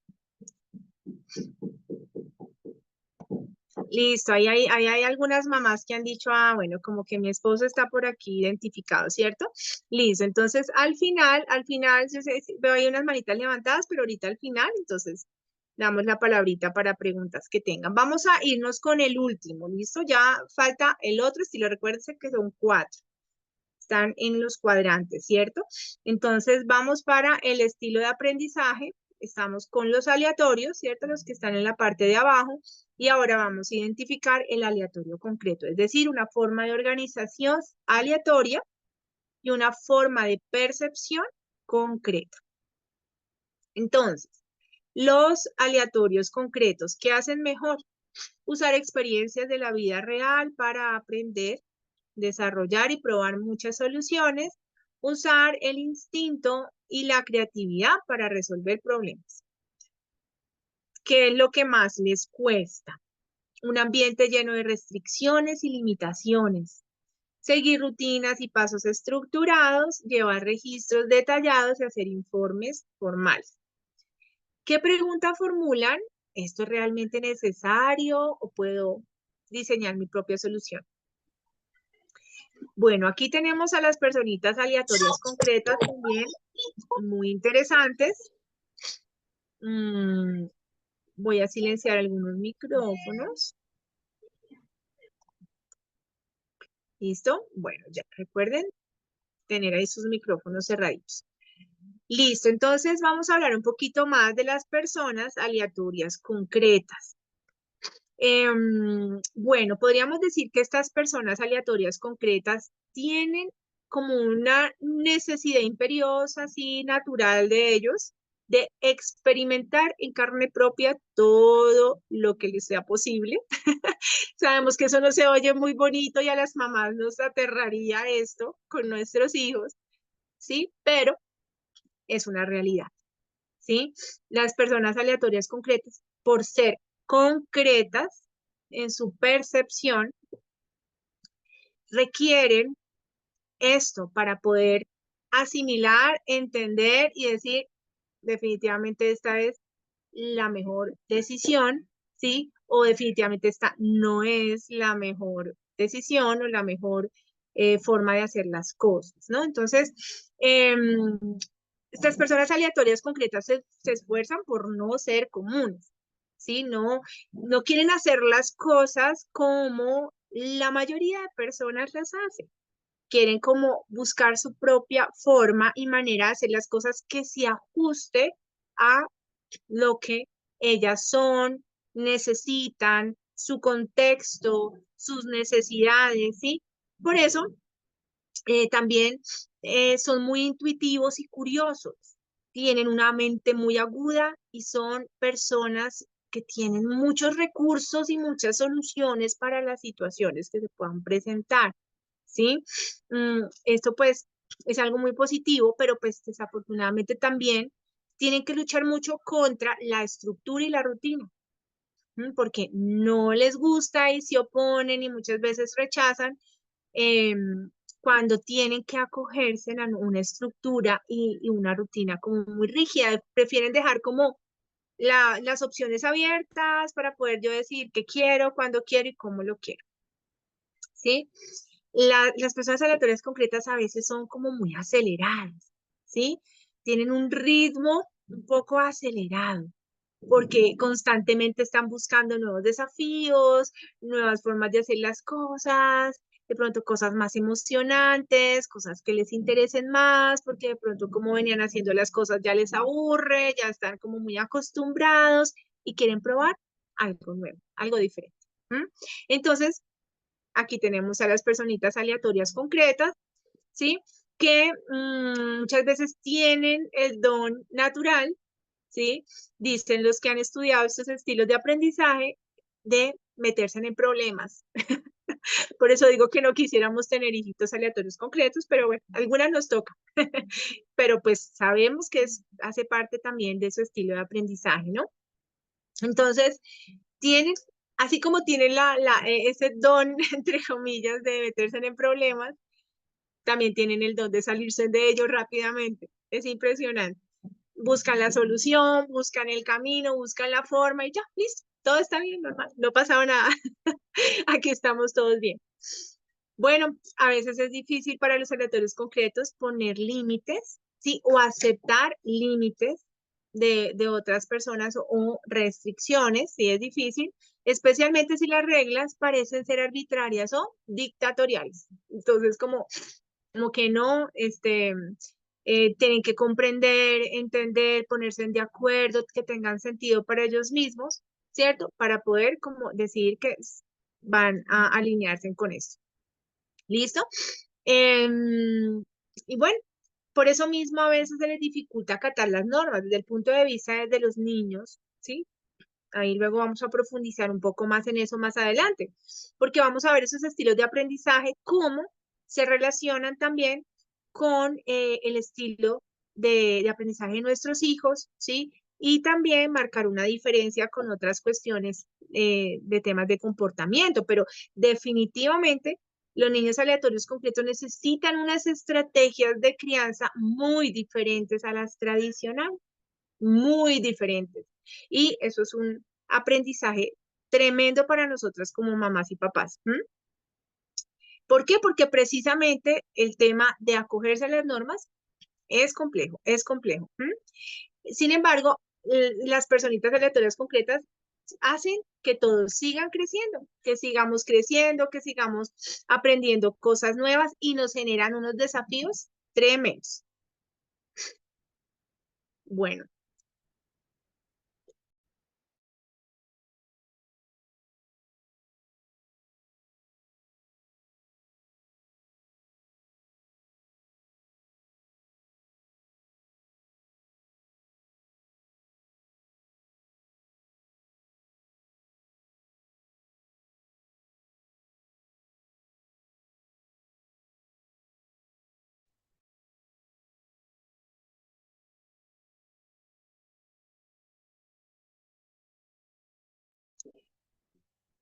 Listo, ahí hay algunas mamás que han dicho, ah, bueno, como que mi esposo está por aquí identificado, ¿cierto? Listo, entonces al final, veo ahí unas manitas levantadas, pero ahorita al final, entonces damos la palabrita para preguntas que tengan. Vamos a irnos con el último, ¿listo? Ya falta el otro estilo, recuérdense que son 4. Están en los cuadrantes, ¿cierto? Entonces vamos para el estilo de aprendizaje. Estamos con los aleatorios, ¿cierto? Los que están en la parte de abajo. Y ahora vamos a identificar el aleatorio concreto, es decir, una forma de organización aleatoria y una forma de percepción concreta. Entonces, los aleatorios concretos, ¿qué hacen mejor? Usar experiencias de la vida real para aprender, desarrollar y probar muchas soluciones, usar el instinto y la creatividad para resolver problemas. ¿Qué es lo que más les cuesta? Un ambiente lleno de restricciones y limitaciones. Seguir rutinas y pasos estructurados, llevar registros detallados y hacer informes formales. ¿Qué pregunta formulan? ¿Esto es realmente necesario o puedo diseñar mi propia solución? Bueno, aquí tenemos a las personitas aleatorias concretas también, muy interesantes. Voy a silenciar algunos micrófonos. ¿Listo? Bueno, ya recuerden tener ahí sus micrófonos cerraditos. Listo, entonces vamos a hablar un poquito más de las personas aleatorias concretas. Bueno, podríamos decir que estas personas aleatorias concretas tienen como una necesidad imperiosa, así natural de ellos, de experimentar en carne propia todo lo que les sea posible. Sabemos que eso no se oye muy bonito y a las mamás nos aterraría esto con nuestros hijos, ¿sí? Pero es una realidad, ¿sí? Las personas aleatorias concretas, por ser concretas en su percepción, requieren esto para poder asimilar, entender y decir, definitivamente esta es la mejor decisión, ¿sí? O definitivamente esta no es la mejor decisión o la mejor forma de hacer las cosas, ¿no? Entonces, estas personas aleatorias concretas se esfuerzan por no ser comunes, ¿sí? No quieren hacer las cosas como la mayoría de personas las hacen. Quieren como buscar su propia forma y manera de hacer las cosas que se ajuste a lo que ellas son, necesitan, su contexto, sus necesidades, ¿sí? Por eso también son muy intuitivos y curiosos, tienen una mente muy aguda y son personas que tienen muchos recursos y muchas soluciones para las situaciones que se puedan presentar, ¿sí? Esto pues es algo muy positivo, pero pues desafortunadamente también tienen que luchar mucho contra la estructura y la rutina, porque no les gusta y se oponen y muchas veces rechazan cuando tienen que acogerse a una estructura y una rutina como muy rígida. Prefieren dejar como las opciones abiertas para poder yo decir qué quiero, cuándo quiero y cómo lo quiero, ¿sí? Las personas aleatorias concretas a veces son como muy aceleradas, ¿sí? Tienen un ritmo un poco acelerado. porque constantemente están buscando nuevos desafíos, nuevas formas de hacer las cosas, de pronto cosas más emocionantes, cosas que les interesen más, porque de pronto como venían haciendo las cosas ya les aburre, ya están como muy acostumbrados y quieren probar algo nuevo, algo diferente. Entonces, aquí tenemos a las personitas aleatorias concretas, ¿sí? Que muchas veces tienen el don natural, ¿sí? Dicen los que han estudiado estos estilos de aprendizaje de meterse en problemas. Por eso digo que no quisiéramos tener hijitos aleatorios concretos, pero bueno, algunas nos toca. Pero pues sabemos que hace parte también de su estilo de aprendizaje, ¿no? Entonces, tienen, así como tienen ese don, entre comillas, de meterse en problemas, también tienen el don de salirse de ellos rápidamente. Es impresionante. Buscan la solución, buscan el camino, buscan la forma y ya, listo. Todo está bien, normal. No ha pasado nada. Aquí estamos todos bien. Bueno, a veces es difícil para los aleatorios concretos poner límites, ¿sí? O aceptar límites de otras personas o restricciones, sí es difícil, especialmente si las reglas parecen ser arbitrarias o dictatoriales. Entonces, como que no, tienen que comprender, entender, ponerse de acuerdo, que tengan sentido para ellos mismos, ¿cierto? Para poder como decidir que van a alinearse con esto. ¿Listo? Y bueno, por eso mismo a veces se les dificulta acatar las normas desde el punto de vista de los niños, ¿sí? Ahí luego vamos a profundizar un poco más en eso más adelante, porque vamos a ver esos estilos de aprendizaje, cómo se relacionan también con el estilo de aprendizaje de nuestros hijos, ¿sí? Y también marcar una diferencia con otras cuestiones de temas de comportamiento, pero definitivamente los niños aleatorios concretos necesitan unas estrategias de crianza muy diferentes a las tradicionales, muy diferentes. Y eso es un aprendizaje tremendo para nosotras como mamás y papás. ¿Por qué? Porque precisamente el tema de acogerse a las normas es complejo, es complejo. Sin embargo, las personitas aleatorias concretas hacen que todos sigan creciendo, que sigamos creciendo, que sigamos aprendiendo cosas nuevas y nos generan unos desafíos tremendos. Bueno.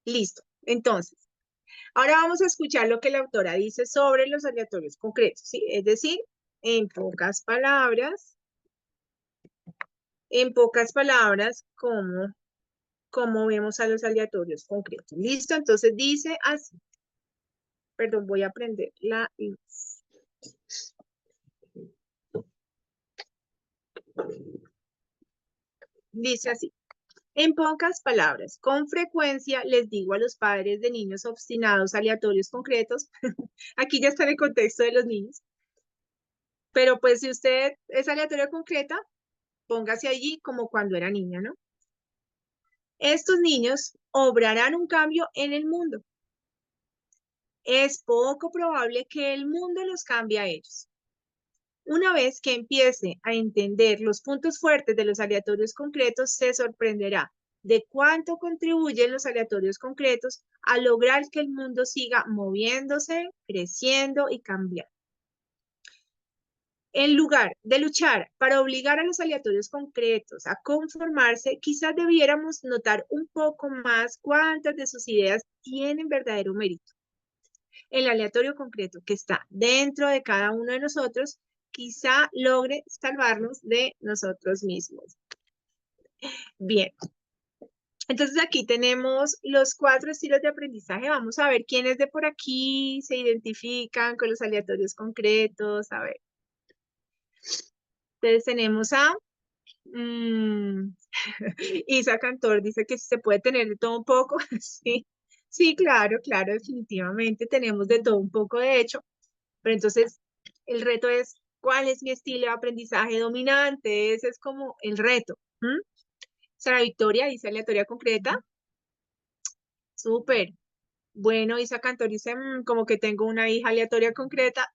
Listo. Entonces, ahora vamos a escuchar lo que la autora dice sobre los aleatorios concretos, ¿sí? Es decir, en pocas palabras, cómo vemos a los aleatorios concretos. ¿Listo? Entonces dice así. Perdón, voy a prender la luz. Dice así. En pocas palabras, con frecuencia les digo a los padres de niños obstinados aleatorios concretos, aquí ya está en el contexto de los niños, pero pues si usted es aleatoria concreta, póngase allí como cuando era niña, ¿no? Estos niños obrarán un cambio en el mundo. Es poco probable que el mundo los cambie a ellos. Una vez que empiece a entender los puntos fuertes de los aleatorios concretos, se sorprenderá de cuánto contribuyen los aleatorios concretos a lograr que el mundo siga moviéndose, creciendo y cambiando. En lugar de luchar para obligar a los aleatorios concretos a conformarse, quizás debiéramos notar un poco más cuántas de sus ideas tienen verdadero mérito. El aleatorio concreto que está dentro de cada uno de nosotros quizá logre salvarnos de nosotros mismos. Bien. Entonces aquí tenemos los 4 estilos de aprendizaje. Vamos a ver quiénes de por aquí se identifican con los aleatorios concretos. A ver. Entonces tenemos a Mm, Isa Cantor dice que se puede tener de todo un poco. Sí, sí, claro, claro, definitivamente tenemos de todo un poco, de hecho. Pero entonces, el reto es, ¿cuál es mi estilo de aprendizaje dominante? Ese es como el reto. ¿M? Sara Victoria dice aleatoria concreta. Súper. Bueno, Isa Cantor dice, como que tengo una hija aleatoria concreta.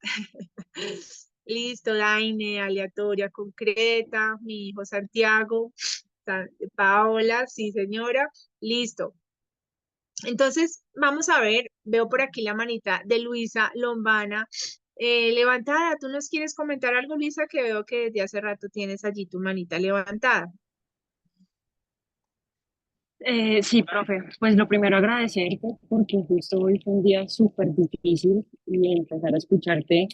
Listo, Daine, aleatoria concreta. Mi hijo Santiago. Paola, sí, señora. Listo. Entonces, vamos a ver, veo por aquí la manita de Luisa Lombana levantada. ¿Tú nos quieres comentar algo, Luisa? Que veo que desde hace rato tienes allí tu manita levantada. Sí, profe, pues lo primero agradecerte porque justo hoy fue un día súper difícil y empezar a escucharte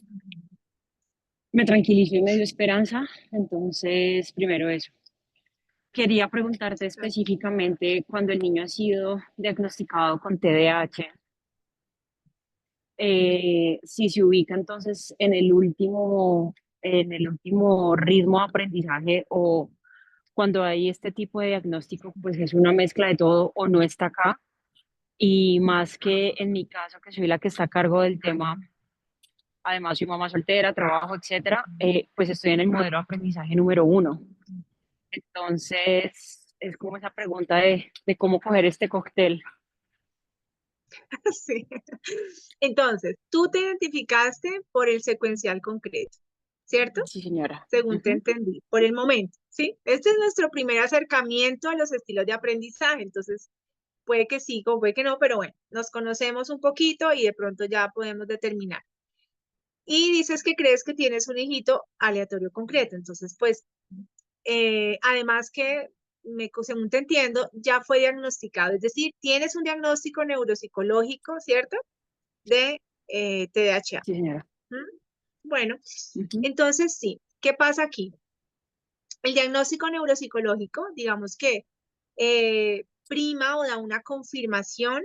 me tranquilizó y me dio esperanza. Entonces, primero eso. Quería preguntarte específicamente cuando el niño ha sido diagnosticado con TDAH, si se ubica entonces en el último ritmo de aprendizaje o cuando hay este tipo de diagnóstico, pues es una mezcla de todo o no está acá. Y más que en mi caso, que soy la que está a cargo del tema, además soy mamá soltera, trabajo, etcétera, pues estoy en el modelo de aprendizaje número 1. Entonces, es como esa pregunta de cómo coger este cóctel. Sí. Entonces, tú te identificaste por el secuencial concreto, ¿cierto? Sí, señora. Según te Ujú. entendí, por el momento, ¿sí? Este es nuestro primer acercamiento a los estilos de aprendizaje, entonces puede que sí o puede que no, pero bueno, nos conocemos un poquito y de pronto ya podemos determinar. Y dices que crees que tienes un hijito aleatorio concreto, entonces pues además que, según te entiendo, ya fue diagnosticado, es decir, tienes un diagnóstico neuropsicológico, ¿cierto? De TDAH. Sí, señora. ¿Mm? Bueno, Ujú. entonces sí, ¿qué pasa aquí? El diagnóstico neuropsicológico, digamos que prima o da una confirmación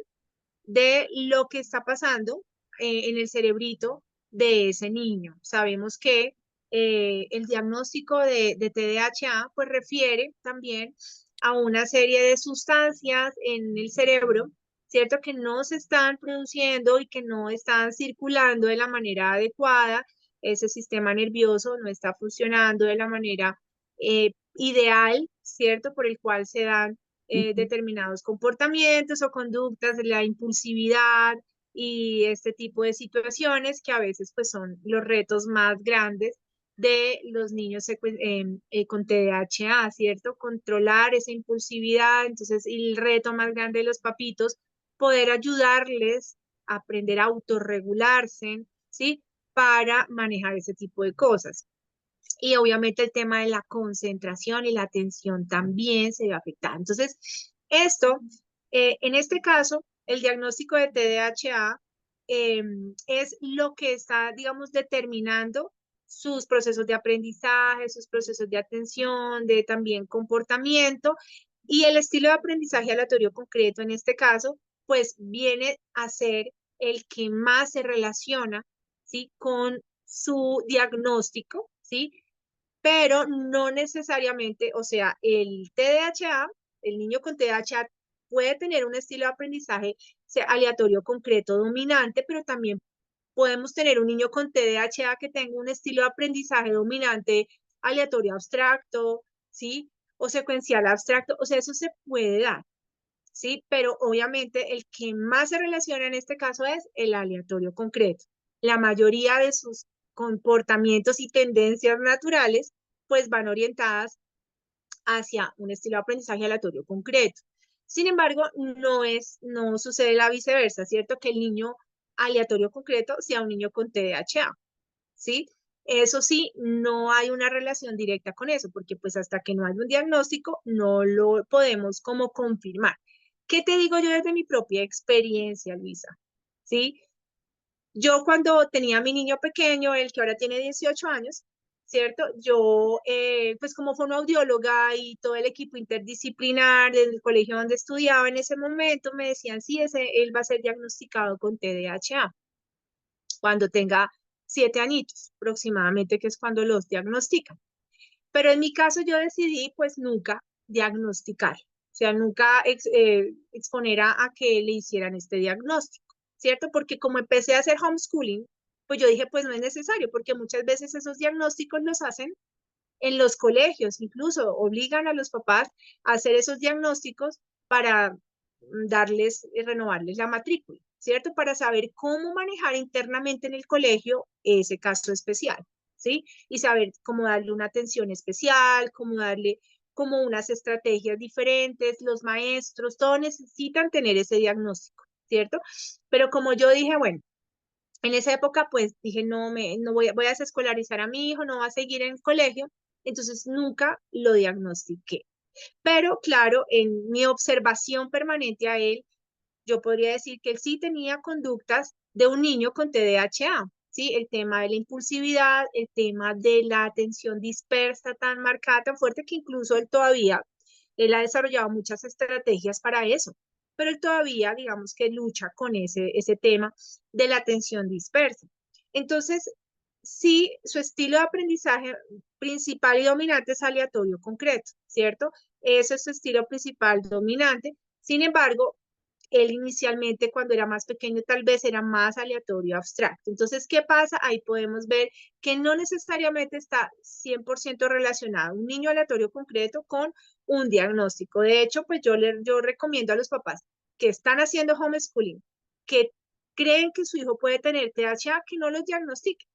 de lo que está pasando en el cerebrito de ese niño. Sabemos que el diagnóstico de TDAH pues refiere también a una serie de sustancias en el cerebro, ¿cierto? Que no se están produciendo y que no están circulando de la manera adecuada. Ese sistema nervioso no está funcionando de la manera ideal, ¿cierto? Por el cual se dan Ujú. determinados comportamientos o conductas, la impulsividad y este tipo de situaciones que a veces pues son los retos más grandes de los niños con TDAH, ¿cierto? Controlar esa impulsividad, entonces el reto más grande de los papitos, poder ayudarles a aprender a autorregularse, ¿sí? Para manejar ese tipo de cosas. Y obviamente el tema de la concentración y la atención también se ve afectada. Entonces, esto, en este caso, el diagnóstico de TDAH es lo que está, digamos, determinando sus procesos de aprendizaje, sus procesos de atención, de también comportamiento. Y el estilo de aprendizaje aleatorio concreto, en este caso, pues viene a ser el que más se relaciona, ¿sí? Con su diagnóstico, ¿sí? Pero no necesariamente, o sea, el TDAH, el niño con TDAH puede tener un estilo de aprendizaje aleatorio concreto dominante, pero también podemos tener un niño con TDAH que tenga un estilo de aprendizaje dominante aleatorio abstracto, ¿sí? O secuencial abstracto, o sea, eso se puede dar, ¿sí? Pero obviamente el que más se relaciona en este caso es el aleatorio concreto. La mayoría de sus comportamientos y tendencias naturales pues van orientadas hacia un estilo de aprendizaje aleatorio concreto. Sin embargo, no sucede la viceversa, ¿cierto? Que el niño aleatorio concreto sea un niño con TDAH, ¿sí? Eso sí, no hay una relación directa con eso, porque pues hasta que no hay un diagnóstico, no lo podemos como confirmar. ¿Qué te digo yo desde mi propia experiencia, Luisa? ¿Sí? Yo cuando tenía a mi niño pequeño, el que ahora tiene 18 años, ¿cierto? Yo, pues como fonoaudióloga y todo el equipo interdisciplinar del colegio donde estudiaba en ese momento, me decían, sí, él va a ser diagnosticado con TDAH cuando tenga 7 añitos aproximadamente, que es cuando los diagnostican. Pero en mi caso yo decidí pues nunca diagnosticar, o sea, nunca exponer a que le hicieran este diagnóstico, ¿cierto? Porque como empecé a hacer homeschooling, pues yo dije, pues no es necesario, porque muchas veces esos diagnósticos los hacen en los colegios, incluso obligan a los papás a hacer esos diagnósticos para darles, renovarles la matrícula, ¿cierto? Para saber cómo manejar internamente en el colegio ese caso especial, ¿sí? Y saber cómo darle una atención especial, cómo darle como unas estrategias diferentes, los maestros, todos necesitan tener ese diagnóstico, ¿cierto? Pero como yo dije, bueno, en esa época, pues dije, no voy a desescolarizar a mi hijo, no va a seguir en el colegio, entonces nunca lo diagnostiqué. Pero claro, en mi observación permanente a él, yo podría decir que él sí tenía conductas de un niño con TDAH, ¿sí? El tema de la impulsividad, el tema de la atención dispersa tan marcada, tan fuerte, que incluso él ha desarrollado muchas estrategias para eso, pero él todavía, digamos que lucha con ese tema de la atención dispersa. Entonces, sí, su estilo de aprendizaje principal y dominante es aleatorio concreto, ¿cierto? Ese es su estilo principal dominante. Sin embargo, él inicialmente cuando era más pequeño tal vez era más aleatorio abstracto. Entonces, ¿qué pasa? Ahí podemos ver que no necesariamente está 100% relacionado un niño aleatorio concreto con un diagnóstico. De hecho, pues yo recomiendo a los papás que están haciendo homeschooling, que creen que su hijo puede tener TDAH, que no los diagnostiquen.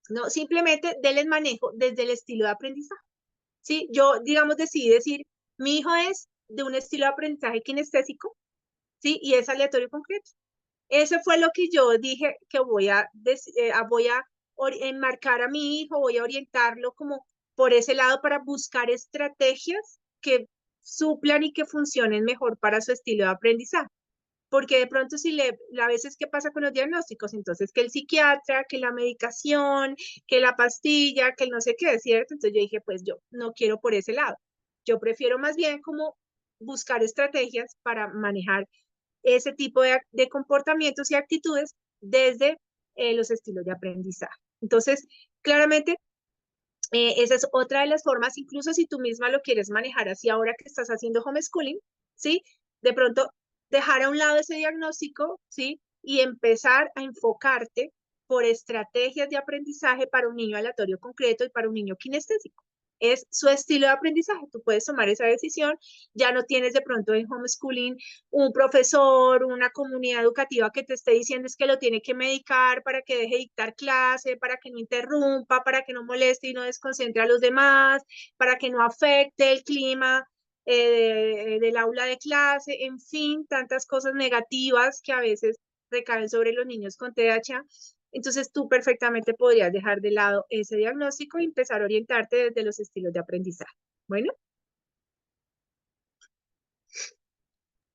No, simplemente denles manejo desde el estilo de aprendizaje. ¿Sí? Yo, digamos, decidí decir, mi hijo es de un estilo de aprendizaje kinestésico, ¿sí? Y es aleatorio concreto. Eso fue lo que yo dije que voy a enmarcar a mi hijo, voy a orientarlo como por ese lado para buscar estrategias que suplan y que funcionen mejor para su estilo de aprendizaje. Porque de pronto a veces, ¿qué pasa con los diagnósticos? Entonces, que el psiquiatra, que la medicación, que la pastilla, que el no sé qué, ¿cierto? Entonces yo dije, pues yo no quiero por ese lado. Yo prefiero más bien como buscar estrategias para manejar ese tipo de comportamientos y actitudes desde los estilos de aprendizaje. Entonces, claramente, esa es otra de las formas, incluso si tú misma lo quieres manejar así ahora que estás haciendo homeschooling, ¿sí? De pronto, dejar a un lado ese diagnóstico, ¿sí? Y empezar a enfocarte por estrategias de aprendizaje para un niño aleatorio concreto y para un niño kinestésico. Es su estilo de aprendizaje. Tú puedes tomar esa decisión. Ya no tienes de pronto en homeschooling un profesor, una comunidad educativa que te esté diciendo es que lo tiene que medicar para que deje de dictar clase, para que no interrumpa, para que no moleste y no desconcentre a los demás, para que no afecte el clima del aula de clase, en fin, tantas cosas negativas que a veces recaen sobre los niños con TDAH. Entonces tú perfectamente podrías dejar de lado ese diagnóstico y empezar a orientarte desde los estilos de aprendizaje. Bueno,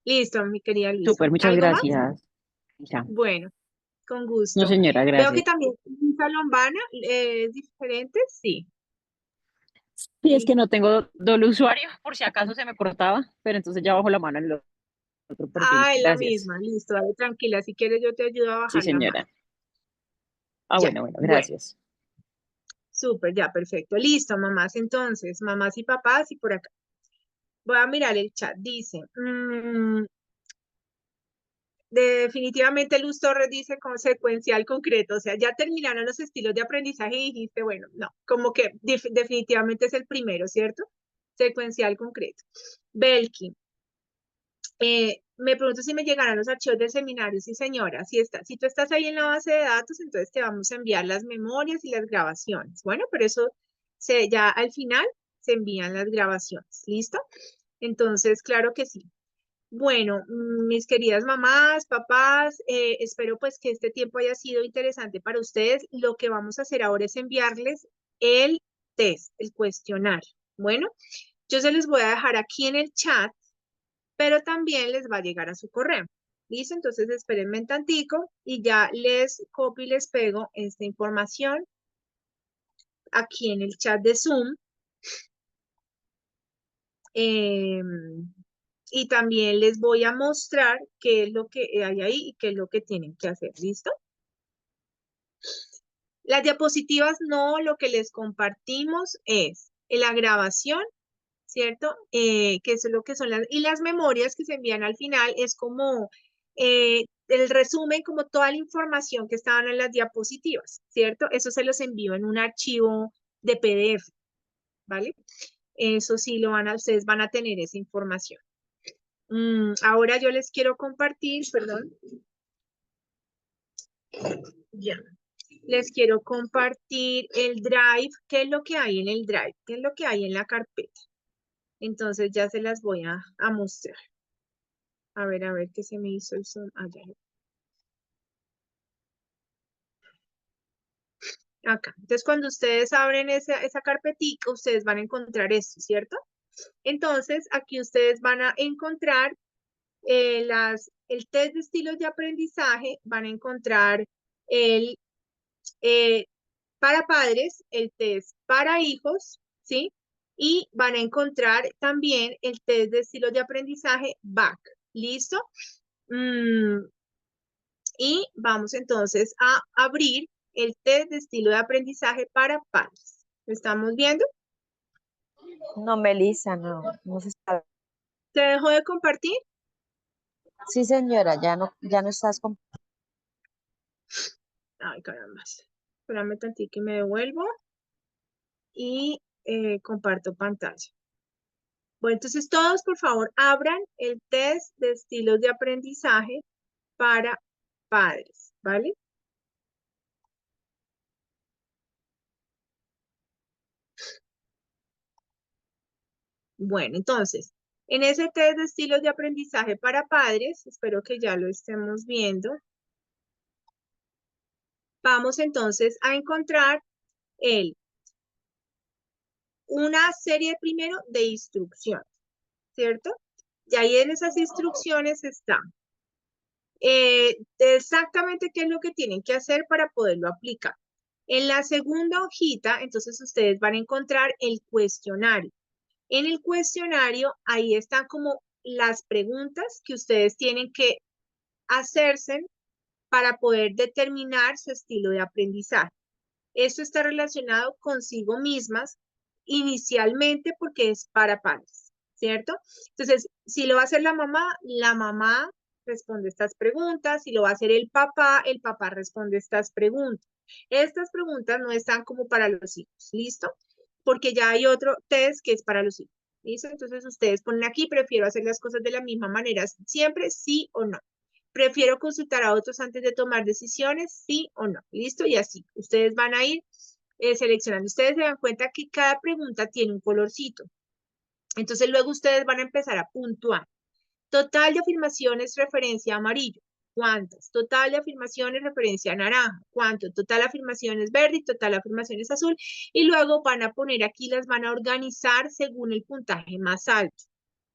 listo, mi querida Luisa. Súper, muchas ¿Algo más? gracias. Ya. Bueno, con No, gusto. señora, Veo que gracias. también Luisa Lombana es diferente, sí. Sí, es Sí. que no tengo doble usuario, por si acaso se me cortaba, pero entonces ya bajo la mano en el otro perfil. Ah, es la Gracias. misma, listo, dale, tranquila. Si quieres, yo te ayudo a Sí, bajar la mano. señora. Ah, Ya, bueno, bueno, gracias. súper, ya, perfecto. Listo, mamás, entonces, mamás y papás, y por acá. Voy a mirar el chat. Dice, definitivamente Luz Torres dice consecuencial concreto, o sea, ya terminaron los estilos de aprendizaje y dijiste, bueno, no, como que definitivamente es el primero, ¿cierto? Secuencial concreto. Belkin, me pregunto si me llegarán los archivos del seminario. Sí, señora, si tú estás ahí en la base de datos, entonces te vamos a enviar las memorias y las grabaciones. Bueno, pero eso ya al final se envían las grabaciones, ¿listo? Entonces, claro que sí. Bueno, mis queridas mamás, papás, espero pues que este tiempo haya sido interesante para ustedes. Lo que vamos a hacer ahora es enviarles el test, el cuestionario. Bueno, yo se los voy a dejar aquí en el chat, pero también les va a llegar a su correo. ¿Listo? Entonces espérenme un tantico y ya les copio y les pego esta información aquí en el chat de Zoom. Y también les voy a mostrar qué es lo que hay ahí y qué es lo que tienen que hacer. ¿Listo? Las diapositivas no, lo que les compartimos es la grabación, ¿cierto? Que eso es lo que son y las memorias que se envían al final es como el resumen, como toda la información que estaban en las diapositivas, ¿cierto? Eso se los envío en un archivo de PDF, ¿vale? Eso sí ustedes van a tener esa información. Ahora yo les quiero compartir, perdón. Ya. Les quiero compartir el Drive. ¿Qué es lo que hay en el Drive? ¿Qué es lo que hay en la carpeta? Entonces ya se las voy a mostrar. A ver, qué se me hizo el zoom. Ya. Acá. Entonces, cuando ustedes abren esa carpetica, ustedes van a encontrar esto, ¿cierto? Entonces, aquí ustedes van a encontrar el test de estilos de aprendizaje, van a encontrar el para padres, el test para hijos, ¿sí? Y van a encontrar también el test de estilos de aprendizaje BAC. ¿Listo? Y vamos entonces a abrir el test de estilo de aprendizaje para padres. ¿Lo estamos viendo? No, Melissa, no se está. ¿Te dejo de compartir? Sí, señora, ya no estás con. Ay, caramba. Espérame tantito que me devuelvo y comparto pantalla. Bueno, entonces todos, por favor, abran el test de estilos de aprendizaje para padres, ¿vale? Bueno, entonces, en ese test de estilos de aprendizaje para padres, espero que ya lo estemos viendo, vamos entonces a encontrar una serie primero de instrucciones, ¿cierto? Y ahí en esas instrucciones está exactamente qué es lo que tienen que hacer para poderlo aplicar. En la segunda hojita, entonces ustedes van a encontrar el cuestionario. En el cuestionario, ahí están como las preguntas que ustedes tienen que hacerse para poder determinar su estilo de aprendizaje. Esto está relacionado consigo mismas inicialmente porque es para padres, ¿cierto? Entonces, si lo va a hacer la mamá responde estas preguntas. Si lo va a hacer el papá responde estas preguntas. Estas preguntas no están como para los hijos, ¿listo? Porque ya hay otro test que es para los hijos, ¿listo? Entonces, ustedes ponen aquí, prefiero hacer las cosas de la misma manera, siempre sí o no. Prefiero consultar a otros antes de tomar decisiones, sí o no. ¿Listo? Y así, ustedes van a ir seleccionando. Ustedes se dan cuenta que cada pregunta tiene un colorcito. Entonces, luego ustedes van a empezar a puntuar. Total de afirmaciones referencia a amarillo. ¿Cuántas? Total de afirmaciones referencia a naranja. ¿Cuánto? Total de afirmaciones verde y total de afirmaciones azul. Y luego van a poner aquí, las van a organizar según el puntaje más alto.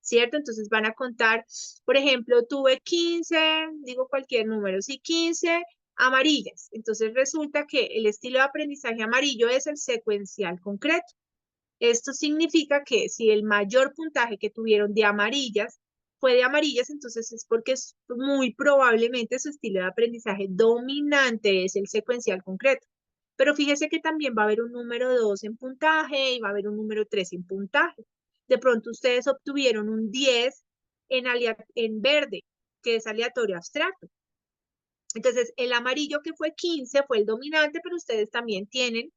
¿Cierto? Entonces van a contar, por ejemplo, tuve 15, digo cualquier número, sí, 15 amarillas. Entonces resulta que el estilo de aprendizaje amarillo es el secuencial concreto. Esto significa que si el mayor puntaje que tuvieron de amarillas fue de amarillas, entonces es porque muy probablemente su estilo de aprendizaje dominante es el secuencial concreto. Pero fíjese que también va a haber un número 2 en puntaje y va a haber un número 3 en puntaje. De pronto ustedes obtuvieron un 10 en verde, que es aleatorio abstracto. Entonces, el amarillo que fue 15 fue el dominante, pero ustedes también tienen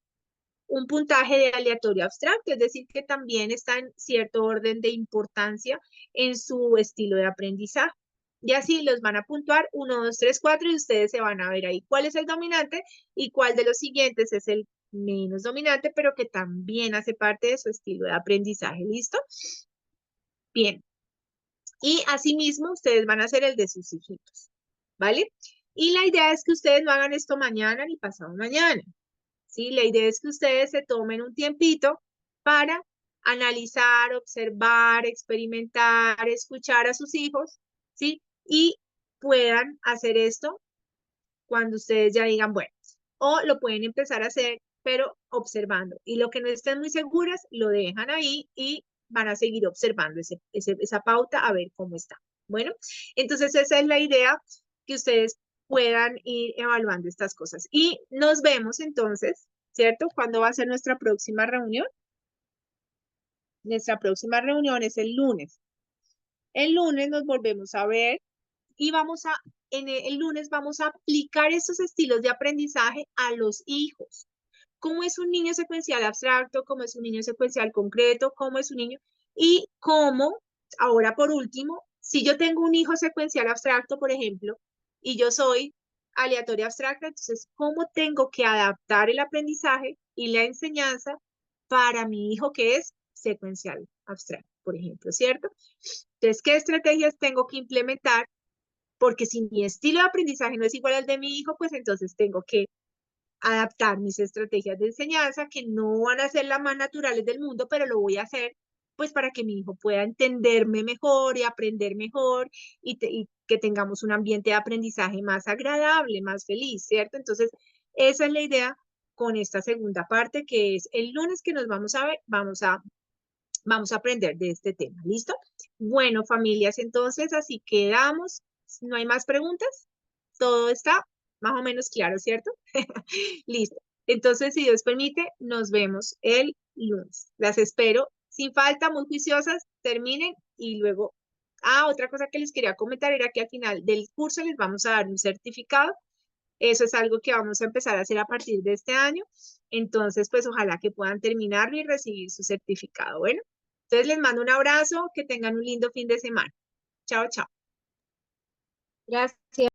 un puntaje de aleatorio abstracto, es decir, que también está en cierto orden de importancia en su estilo de aprendizaje. Y así los van a puntuar 1, 2, 3, 4 y ustedes se van a ver ahí cuál es el dominante y cuál de los siguientes es el menos dominante, pero que también hace parte de su estilo de aprendizaje. ¿Listo? Bien. Y asimismo, ustedes van a hacer el de sus hijitos, ¿vale? Y la idea es que ustedes no hagan esto mañana ni pasado mañana, ¿sí? La idea es que ustedes se tomen un tiempito para analizar, observar, experimentar, escuchar a sus hijos, ¿sí? Y puedan hacer esto cuando ustedes ya digan, bueno, o lo pueden empezar a hacer, pero observando. Y lo que no estén muy seguras, lo dejan ahí y van a seguir observando esa pauta a ver cómo está. Bueno, entonces esa es la idea, que ustedes puedan ir evaluando estas cosas. Y nos vemos entonces, ¿cierto? ¿Cuándo va a ser nuestra próxima reunión? Nuestra próxima reunión es el lunes. El lunes nos volvemos a ver y el lunes vamos a aplicar estos estilos de aprendizaje a los hijos. ¿Cómo es un niño secuencial abstracto? ¿Cómo es un niño secuencial concreto? ¿Cómo es un niño? Y cómo, ahora por último, si yo tengo un hijo secuencial abstracto, por ejemplo, y yo soy aleatoria abstracta, entonces, ¿cómo tengo que adaptar el aprendizaje y la enseñanza para mi hijo que es secuencial abstracto, por ejemplo, ¿cierto? Entonces, ¿qué estrategias tengo que implementar? Porque si mi estilo de aprendizaje no es igual al de mi hijo, pues entonces tengo que adaptar mis estrategias de enseñanza que no van a ser las más naturales del mundo, pero lo voy a hacer pues para que mi hijo pueda entenderme mejor y aprender mejor y que tengamos un ambiente de aprendizaje más agradable, más feliz, ¿cierto? Entonces, esa es la idea con esta segunda parte que es el lunes que nos vamos a ver, vamos a aprender de este tema, ¿listo? Bueno, familias, entonces así quedamos. ¿No hay más preguntas? Todo está más o menos claro, ¿cierto? Listo. Entonces, si Dios permite, nos vemos el lunes. Las espero sin falta, muy juiciosas, terminen y luego... otra cosa que les quería comentar era que al final del curso les vamos a dar un certificado. Eso es algo que vamos a empezar a hacer a partir de este año. Entonces, pues ojalá que puedan terminarlo y recibir su certificado. Bueno, entonces les mando un abrazo, que tengan un lindo fin de semana. Chao, chao. Gracias.